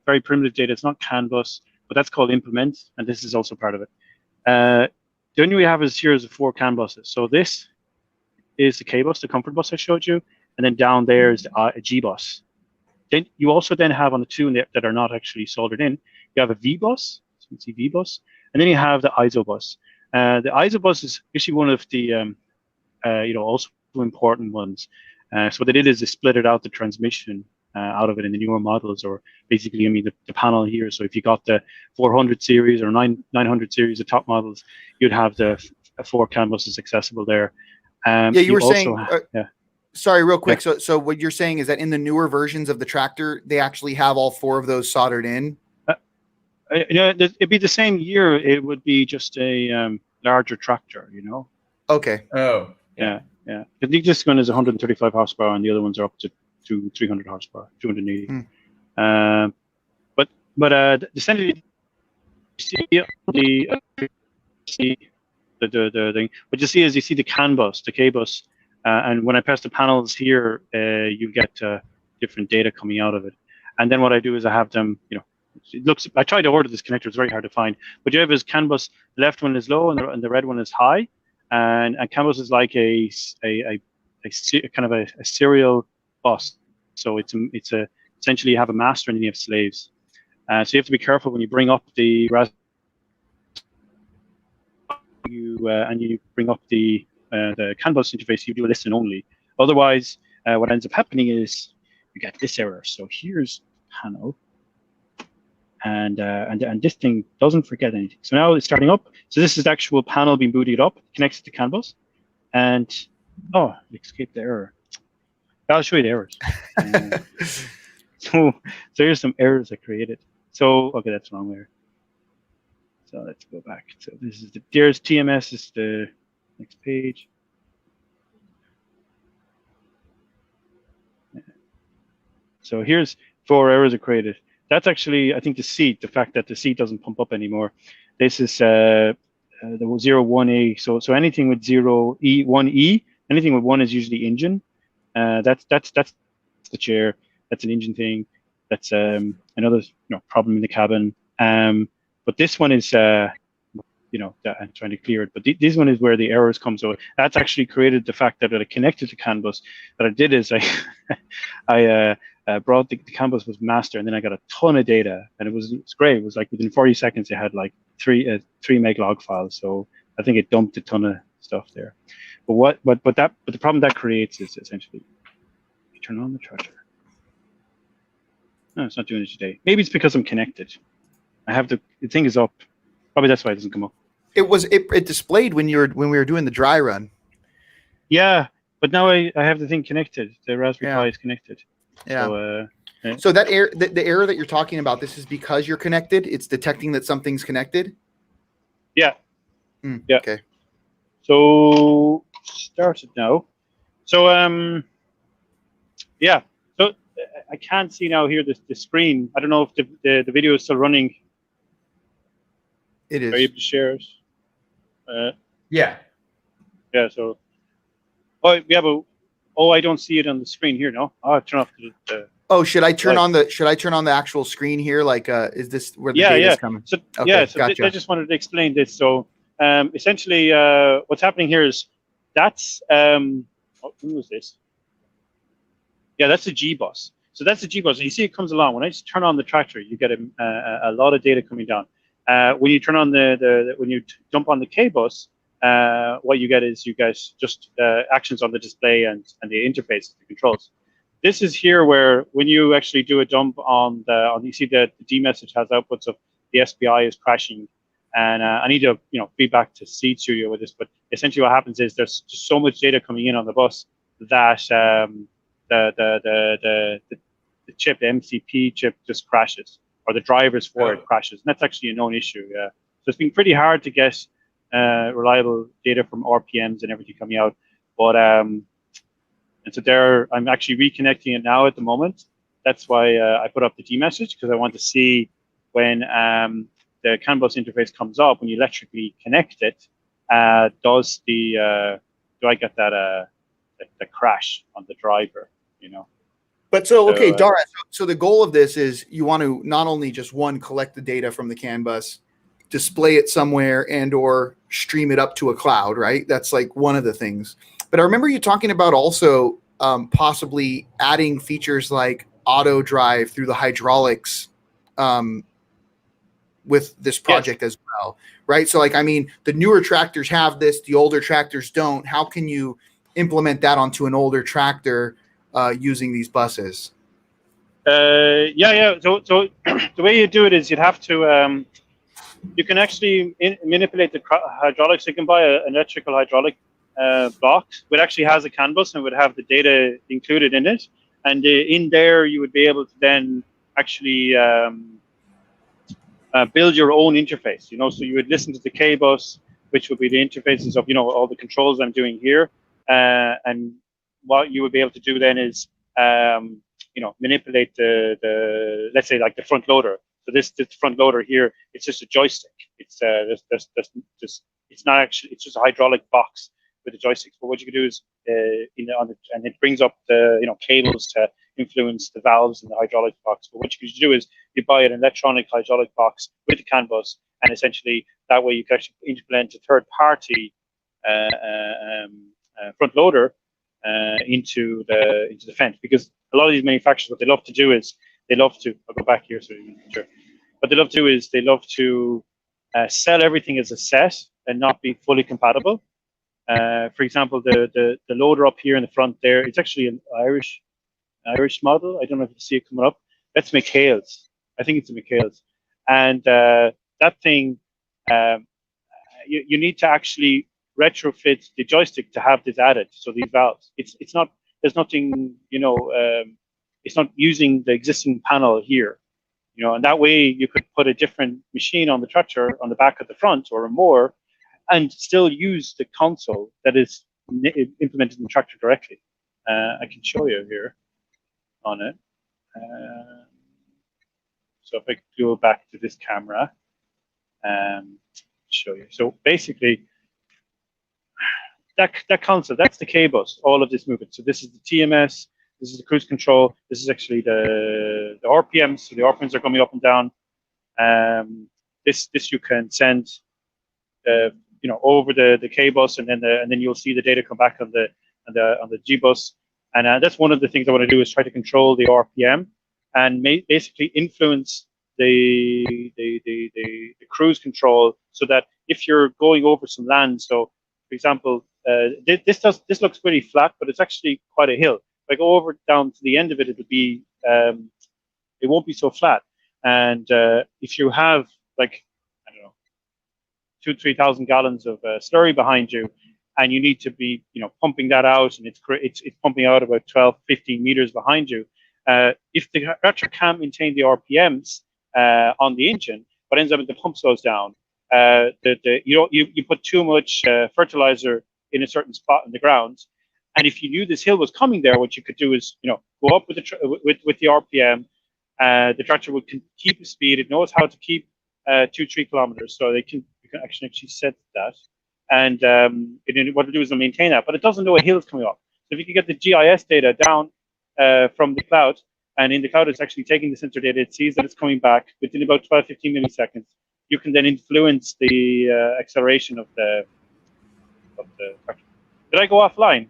very primitive data. It's not CAN bus, but that's called implement, and this is also part of it. The only we have is here is the 4 CAN buses. So this is the K bus, the comfort bus I showed you, and then down there is a G bus. Then you also then have on the 2 that are not actually soldered in, you have a V bus, so you can see V bus, and then you have the ISO bus. The ISO bus is actually one of the also important ones. So what they did is they splitted out the transmission out of it in the newer models, or basically, the panel here. So if you got the 400 series or 900 series of top models, you'd have the 4 CAN buses accessible there. You were saying. Yeah. Sorry, real quick. Yeah. So what you're saying is that in the newer versions of the tractor, they actually have all 4 of those soldered in. It'd be the same year. It would be just a larger tractor. Okay. Oh. Yeah. The this one is 135 horsepower, and the other ones are up to 300 horsepower, 280. But essentially, you see the thing. What you see is the CAN bus, the K bus, And when I press the panels here, you get different data coming out of it. And then what I do is I have them, it looks. I tried to order this connector; it's very hard to find. But you have his CAN bus. The left one is low, and the red one is high. And CAN bus is like a kind of a serial bus. So it's essentially you have a master and then you have slaves. So you have to be careful when you bring up the and you bring up the CAN bus interface. You do a listen only. Otherwise, what ends up happening is you get this error. So here's panel. And this thing doesn't forget anything. So now it's starting up. So this is the actual panel being booted up, connects to CAN bus, and it escaped the error. I'll show you the errors. So here's some errors I created. So okay, that's wrong there. So let's go back. So this is there's TMS is the next page. So here's 4 errors I created. That's actually, I think, the fact that the seat doesn't pump up anymore. This is the 0-1A. So anything with 0E, 1E, anything with 1 is usually engine. That's the chair. That's an engine thing. That's another problem in the cabin. But this one is I'm trying to clear it. But this one is where the errors come. So that's actually created the fact that it connected to CAN bus. What I did is I brought the CAN bus was master, and then I got a ton of data, and it's great. It was like within 40 seconds, it had like 3 meg log files. So I think it dumped a ton of stuff there. But the problem that creates is essentially you turn on the tracker. No, it's not doing it today. Maybe it's because I'm connected. I have the thing is up. Probably that's why it doesn't come up. It displayed when we were doing the dry run. Yeah, but now I have the thing connected. The Raspberry Pi is connected. Yeah. So, so that error, the error that you're talking about, this is because you're connected. It's detecting that something's connected. Yeah. Yeah. Okay. So started now. So yeah. So I can't see now here the screen. I don't know if the video is still running. It is. Are you able to share it? Yeah. Yeah. So I don't see it on the screen here. No. I'll turn off the should I turn on the actual screen here? Like, is this where the data is coming? So okay, so gotcha. I just wanted to explain this. So essentially, what's happening here is that's when was this? Yeah, that's the G bus. So that's the G bus. And you see it comes along. When I just turn on the tractor, you get a lot of data coming down. When you turn on when you jump on the K bus, what you get is you guys just actions on the display and the interface, the controls. This is here where when you actually do a dump on you see the D message has outputs of the SPI is crashing, and I need to feed back to Seed Studio with this. But essentially, what happens is there's just so much data coming in on the bus that the chip, the MCP chip, just crashes, or the drivers for it crashes, and that's actually a known issue. Yeah, so it's been pretty hard to get reliable data from RPMs and everything coming out, but and so I'm actually reconnecting it now at the moment. That's why I put up the D message, because I want to see when the CAN bus interface comes up, when you electrically connect it, do I get that the crash on the driver, But okay, Dara, so the goal of this is you want to not only just collect the data from the CAN bus, display it somewhere and or stream it up to a cloud, right? That's like one of the things. But I remember you talking about also possibly adding features like auto drive through the hydraulics with this project as well, right? So the newer tractors have this, the older tractors don't. How can you implement that onto an older tractor using these buses? Yeah. So the way you do it is you'd have to you can actually manipulate the hydraulics. You can buy an electrical hydraulic box, which actually has a CAN bus and would have the data included in it. And in there, you would be able to then actually build your own interface. So you would listen to the K bus, which would be the interfaces of all the controls I'm doing here, and what you would be able to do then is manipulate the let's say like the front loader. So this front loader here, it's just a joystick. It's it's not actually, it's just a hydraulic box, with the joysticks. But what you can do is, and it brings up the cables to influence the valves in the hydraulic box. But what you can do is you buy an electronic hydraulic box with the CAN bus, and essentially that way you can actually implement a third-party front loader into the fence, because a lot of these manufacturers, what they love to do is I'll go back here so you can sure. What they love to do is they love to sell everything as a set and not be fully compatible. For example, the loader up here in the front there, it's actually an Irish model. I don't know if you see it coming up. That's McHale's. I think it's a McHale's. And that thing, you need to actually retrofit the joystick to have this added. So these valves, it's not, there's nothing, it's not using the existing panel here, and that way you could put a different machine on the tractor on the back of the front or more, and still use the console that is implemented in the tractor directly. I can show you here on it. So if I go back to this camera, show you. So basically, that console, that's the K-bus, all of this movement. So this is the TMS, this is the cruise control, this is actually the RPMs, so the RPMs are coming up and down. This you can send over the K-bus, and then you'll see the data come back on the G-bus. And that's one of the things I want to do, is try to control the RPM and basically influence the cruise control, so that if you're going over some land, so for example, this looks pretty flat, but it's actually quite a hill. If I go over down to the end of it, it'll be it won't be so flat. And if you have, like, I don't know, 2,000-3,000 gallons of slurry behind you, and you need to be pumping that out, and it's pumping out about 12-15 meters behind you, if the tractor can't maintain the RPMs on the engine, what ends up is the pump slows down. You put too much fertilizer in a certain spot in the ground, and if you knew this hill was coming there, what you could do is go up with the RPM. The tractor would keep the speed. It knows how to keep 2-3 kilometers, so you can actually set that, and what it'll do is it'll maintain that, but it doesn't know a hill is coming up. So if you can get the GIS data down from the cloud, and in the cloud it's actually taking the sensor data, it sees that it's coming back within about 12-15 milliseconds. You can then influence the acceleration of the tractor. Did I go offline?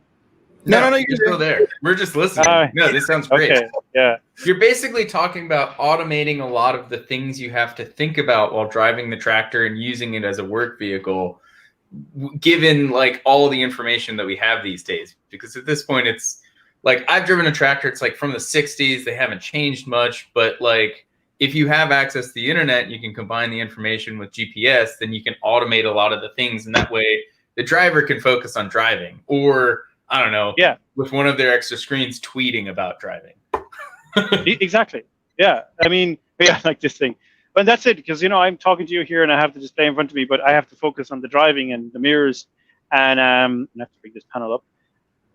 No, you're still there. We're just listening. No, this sounds great. Okay, yeah. You're basically talking about automating a lot of the things you have to think about while driving the tractor and using it as a work vehicle, given like all the information that we have these days. Because at this point, it's like, I've driven a tractor. It's like from the 60s. They haven't changed much, but like, if you have access to the internet, you can combine the information with GPS, then you can automate a lot of the things. And that way the driver can focus on driving, or I don't know, with one of their extra screens tweeting about driving. Exactly. Yeah. I mean, like this thing. But that's it, because, I'm talking to you here and I have the display in front of me, but I have to focus on the driving and the mirrors, and I have to bring this panel up.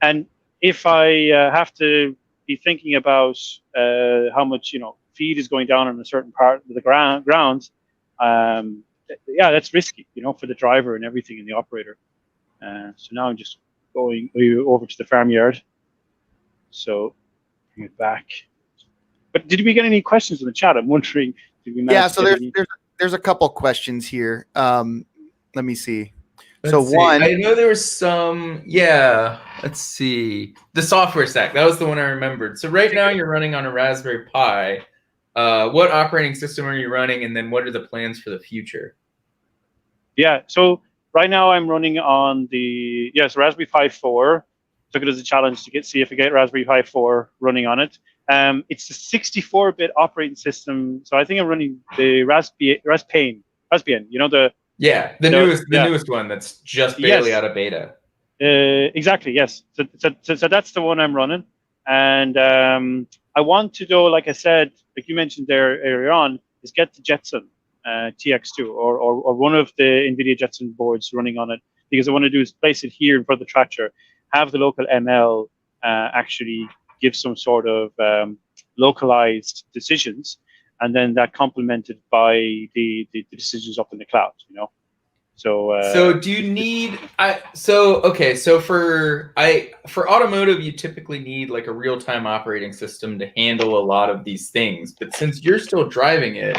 And if I have to be thinking about how much, feed is going down on a certain part of the grounds, that's risky, for the driver and everything and the operator. So now I'm just going over to the farmyard. So bring it back. But did we get any questions in the chat? I'm wondering. Did we manage so there's a couple questions here. Let me see. Let's see. I know there was some. Yeah. Let's see. The software stack. That was the one I remembered. So right now you're running on a Raspberry Pi. What operating system are you running, and then what are the plans for the future? Yeah. So right now I'm running on the Raspberry Pi 4. Took it as a challenge to see if I get Raspberry Pi 4 running on it. It's a 64-bit operating system, so I think I'm running the Raspbian. The newest one that's just barely out of beta. Exactly. Yes. So that's the one I'm running, and I want to go, like I said, like you mentioned there earlier on, is get the Jetson TX2 or one of the NVIDIA Jetson boards running on it, because I want to do is place it here in front of the tractor, have the local ML actually give some sort of localized decisions, and then that complemented by the decisions up in the cloud, So do you need so for automotive you typically need like a real-time operating system to handle a lot of these things, but since you're still driving it,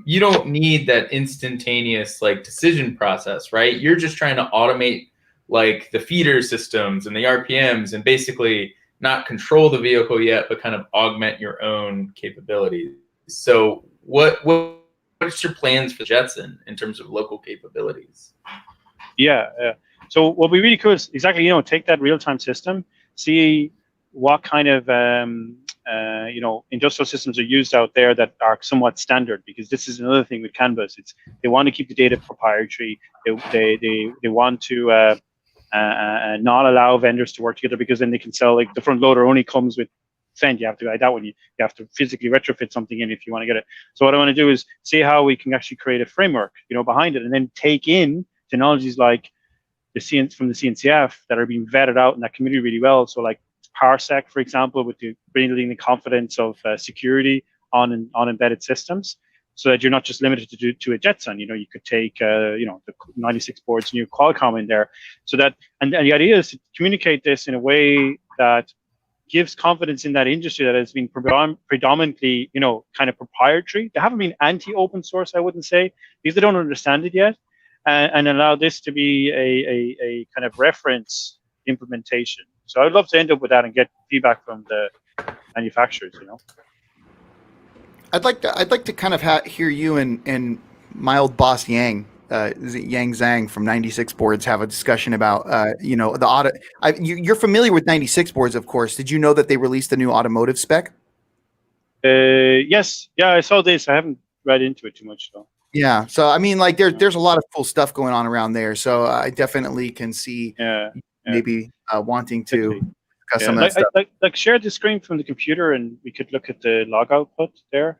you don't need that instantaneous like decision process, right? You're just trying to automate like the feeder systems and the RPMs and basically not control the vehicle yet, but kind of augment your own capabilities. So what's your plans for Jetson in terms of local capabilities? Yeah. So what would be really cool is exactly, take that real-time system, see what kind of industrial systems are used out there that are somewhat standard, because this is another thing with Canvas. They want to keep the data proprietary. They want to not allow vendors to work together, because then they can sell, like the front loader only comes with Fend. You have to buy that one. You have to physically retrofit something in if you want to get it. So what I want to do is see how we can actually create a framework, behind it, and then take in technologies like from the CNCF that are being vetted out in that community really well. So like Parsec, for example, with building the confidence of security on embedded systems, so that you're not just limited to a Jetson. You could take the 96 board's new Qualcomm in there, so that and the idea is to communicate this in a way that gives confidence in that industry that has been predominantly, kind of proprietary. They haven't been anti-open source, I wouldn't say, because they don't understand it yet, and allow this to be a kind of reference implementation. So I'd love to end up with that and get feedback from the manufacturers. I'd like to kind of hear you and my old boss Yang, is it Yang Zhang from 96 boards, have a discussion about the auto. You're familiar with 96 boards, of course. Did you know that they released a new automotive spec? Yes, yeah, I saw this. I haven't read into it too much though. Yeah, so I mean, like there's a lot of cool stuff going on around there. So I definitely can see maybe wanting to discuss some of that stuff. Like share the screen from the computer, and we could look at the log output there.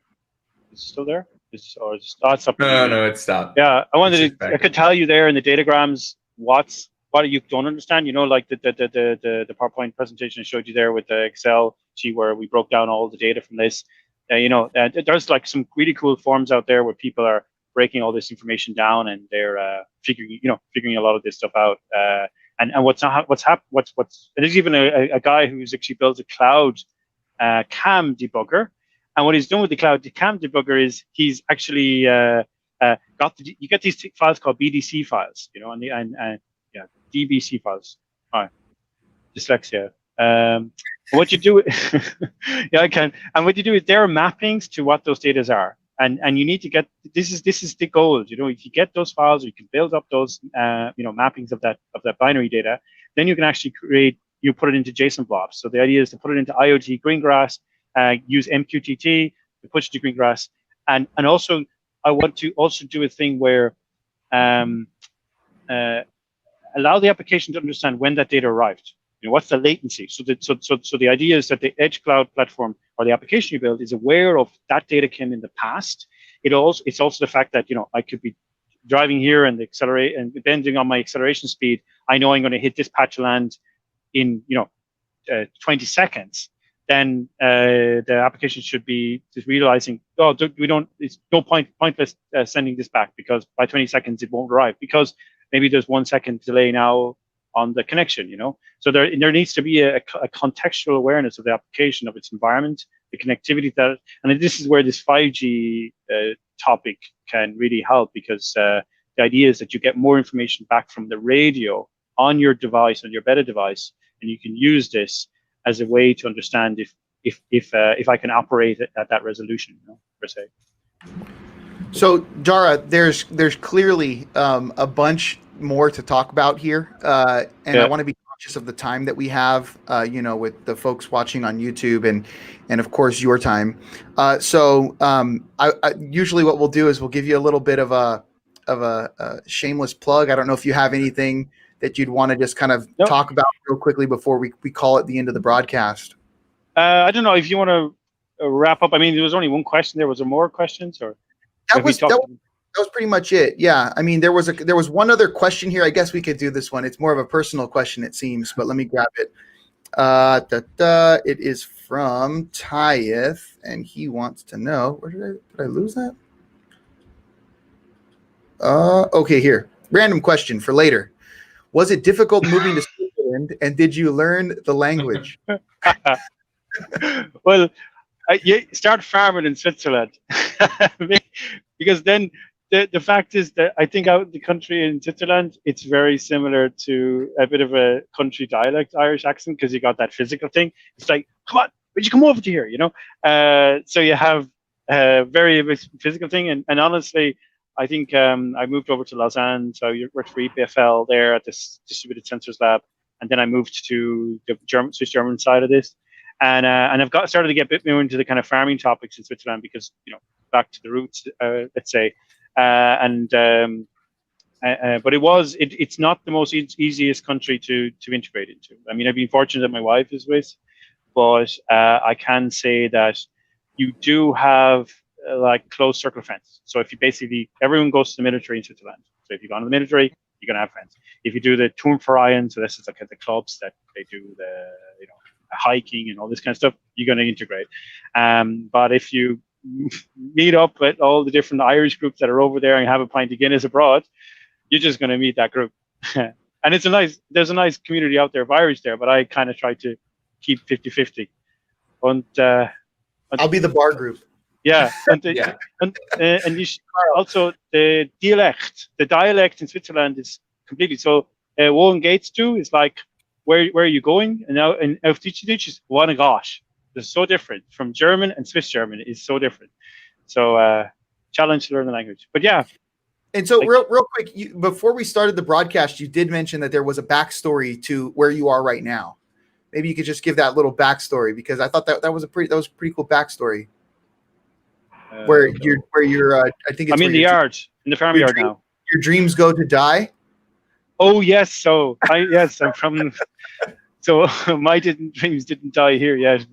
Is it still there? No, it stopped. Yeah, I could tell you there in the datagrams what you don't understand. Like the PowerPoint presentation I showed you there with the Excel sheet where we broke down all the data from this. There's like some really cool forums out there where people are breaking all this information down, and they're figuring a lot of this stuff out. And there's even a guy who's actually built a cloud cam debugger. And what he's done with the cloud cam debugger is he's actually you get these files called BDC files, and DBC files. All right, dyslexia. What you do, yeah, I can. And what you do is there are mappings to what those data are, and you need to get this is the goal. If you get those files, or you can build up those mappings of that binary data, then you can actually put it into JSON blobs. So the idea is to put it into IoT Greengrass. Use MQTT to push to Greengrass, and also I want to also do a thing where allow the application to understand when that data arrived. What's the latency? So the idea is that the edge cloud platform or the application you build is aware of that data came in the past. It's also the fact that I could be driving here and accelerate, and depending on my acceleration speed, I know I'm going to hit this patch of land in 20 seconds. Then the application should be just realizing, it's no pointless sending this back, because by 20 seconds it won't arrive, because maybe there's 1 second delay now on the connection, So there needs to be a contextual awareness of the application, of its environment, the connectivity and this is where this 5G topic can really help, because the idea is that you get more information back from the radio on your device, on your beta device, and you can use this as a way to understand if I can operate at that resolution, per se. So Dara, there's clearly a bunch more to talk about here, and I want to be conscious of the time that we have, with the folks watching on YouTube and of course your time. So I usually what we'll do is we'll give you a little bit of a shameless plug. I don't know if you have anything that you'd want to just kind of talk about real quickly before we call it the end of the broadcast. I don't know if you want to wrap up. I mean, there was only one question there. Was there more questions, or that was pretty much it? Yeah. I mean, there was one other question here. I guess we could do this one. It's more of a personal question, it seems, but let me grab it. It is from Tyeth, and he wants to know, did I lose that? Okay, here. Random question for later. Was it difficult moving to Switzerland, and did you learn the language? Well, you start farming in Switzerland because then the fact is that I think out in the country in Switzerland, it's very similar to a bit of a country dialect Irish accent because you got that physical thing. It's like, come on, would you come over to here? So you have a very physical thing. And honestly, I think I moved over to Lausanne. So I worked for EPFL there at this distributed sensors lab. And then I moved to the Swiss German side of this. And I've started to get a bit more into the kind of farming topics in Switzerland because, back to the roots, let's say. But it's not the most easiest country to integrate into. I mean, I've been fortunate that my wife is Swiss, but I can say that you do have like close circle of friends. So if you basically, everyone goes to the military in Switzerland. So if you go into the military, you're gonna have friends. If you do the Turnverein, so this is like the clubs that they do the hiking and all this kind of stuff, you're gonna integrate. But if you meet up with all the different Irish groups that are over there and have a pint of Guinness abroad, you're just gonna meet that group. And there's a nice community out there of Irish there, but I kind of try to keep 50-50. I'll be the bar group. Yeah, and you should also the dialect in Switzerland is completely so. Warren Gates too is like, where are you going? And now in auf Deutsch is one gosh. It's so different from German and Swiss German is so different. So challenge to learn the language. But yeah. And so real quick, before we started the broadcast, you did mention that there was a backstory to where you are right now. Maybe you could just give that little backstory because I thought that was a pretty cool backstory. Where you're I think it's I'm in the yard, in the farm yard now. Your dreams go to die. Oh yes, so I'm from. So my dreams didn't die here yet,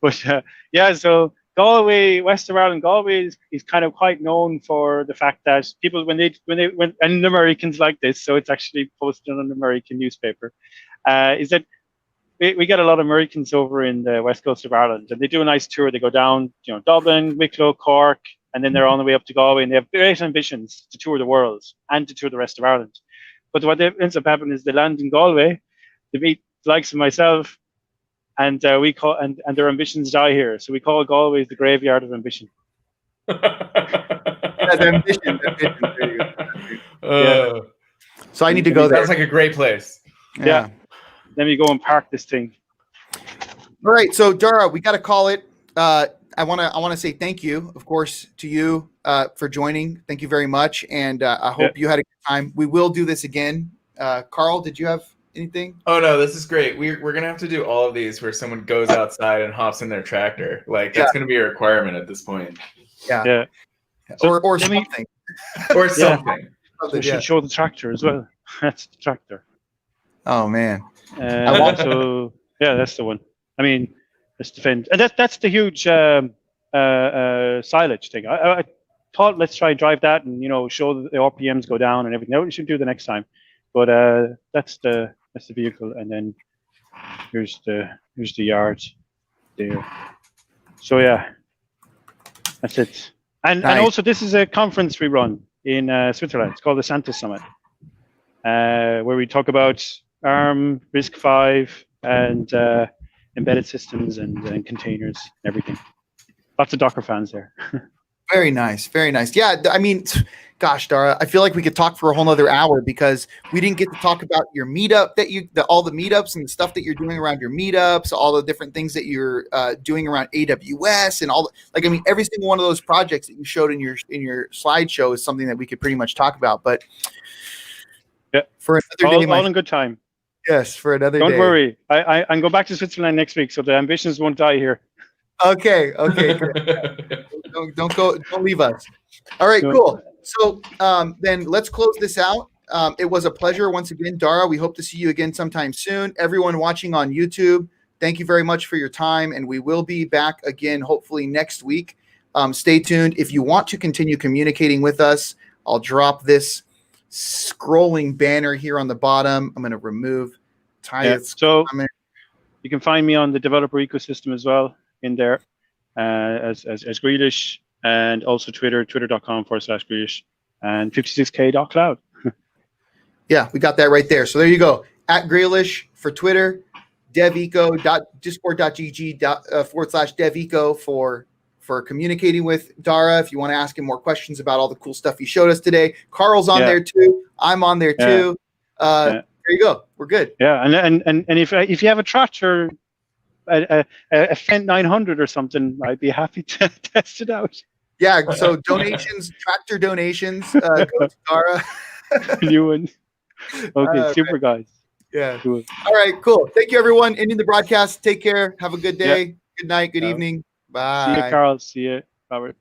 but yeah. So Galway, West of Ireland, Galway is kind of quite known for the fact that people when and Americans like this, so it's actually posted on an American newspaper, is that we get a lot of Americans over in the west coast of Ireland, and they do a nice tour. They go down, Dublin, Wicklow, Cork, and then they're on the way up to Galway, and they have great ambitions to tour the world and to tour the rest of Ireland. But what ends up happening is they land in Galway, they meet the likes of myself, and their ambitions die here. So we call Galway the graveyard of ambition. Ambition. Yeah. So I need to go there. Sounds like a great place. Yeah. Let me go and park this thing. All right, so Dara, we got to call it. I want to say thank you, of course, to you for joining. Thank you very much, and I hope you had a good time. We will do this again. Carl, did you have anything? Oh no, this is great. We're gonna have to do all of these where someone goes outside and hops in their tractor. Like that's gonna be a requirement at this point. Yeah. Or something. Or something. We should show the tractor as well. That's the tractor. Oh man. So yeah, that's the one. I mean, let's defend, and that's the huge silage thing. I thought let's try drive that and show that the RPMs go down and everything. That we should do the next time. But that's the vehicle, and then here's the yard there. So yeah, that's it. And also this is a conference we run in Switzerland. It's called the Santa Summit, where we talk about ARM, RISC-V, and embedded systems and containers and everything. Lots of Docker fans there. Very nice. Very nice. Yeah. I mean, gosh, Dara, I feel like we could talk for a whole nother hour because we didn't get to talk about your meetup all the meetups and the stuff that you're doing around your meetups, all the different things that you're doing around AWS and every single one of those projects that you showed in your slideshow is something that we could pretty much talk about, but for another day, all in good time. Yes, for another day. Don't worry. I'm going back to Switzerland next week, so the ambitions won't die here. Okay. Don't leave us. All right, cool. So then let's close this out. It was a pleasure once again, Dara. We hope to see you again sometime soon. Everyone watching on YouTube, thank you very much for your time, and we will be back again hopefully next week. Stay tuned. If you want to continue communicating with us, I'll drop this scrolling banner here on the bottom. I'm going to remove so you can find me on the developer ecosystem as well in there as Grealish, and also twitter.com/Grealish. and 56k.cloud. Yeah, we got that right there. So there you go. At Grealish for Twitter, deveco.discord.gg/deveco for communicating with Dara if you want to ask him more questions about all the cool stuff he showed us today. Carl's on there too. I'm on there too. There you go. We're good. Yeah, and if you have a tractor, a Fendt 900 or something, I'd be happy to test it out. Yeah, so donations, tractor donations, go to Dara. New one. Okay, super, guys. Yeah. Cool. All right, cool. Thank you, everyone. Ending the broadcast. Take care. Have a good day. Good night. Good evening. Bye. See you, Carl. See you, Robert.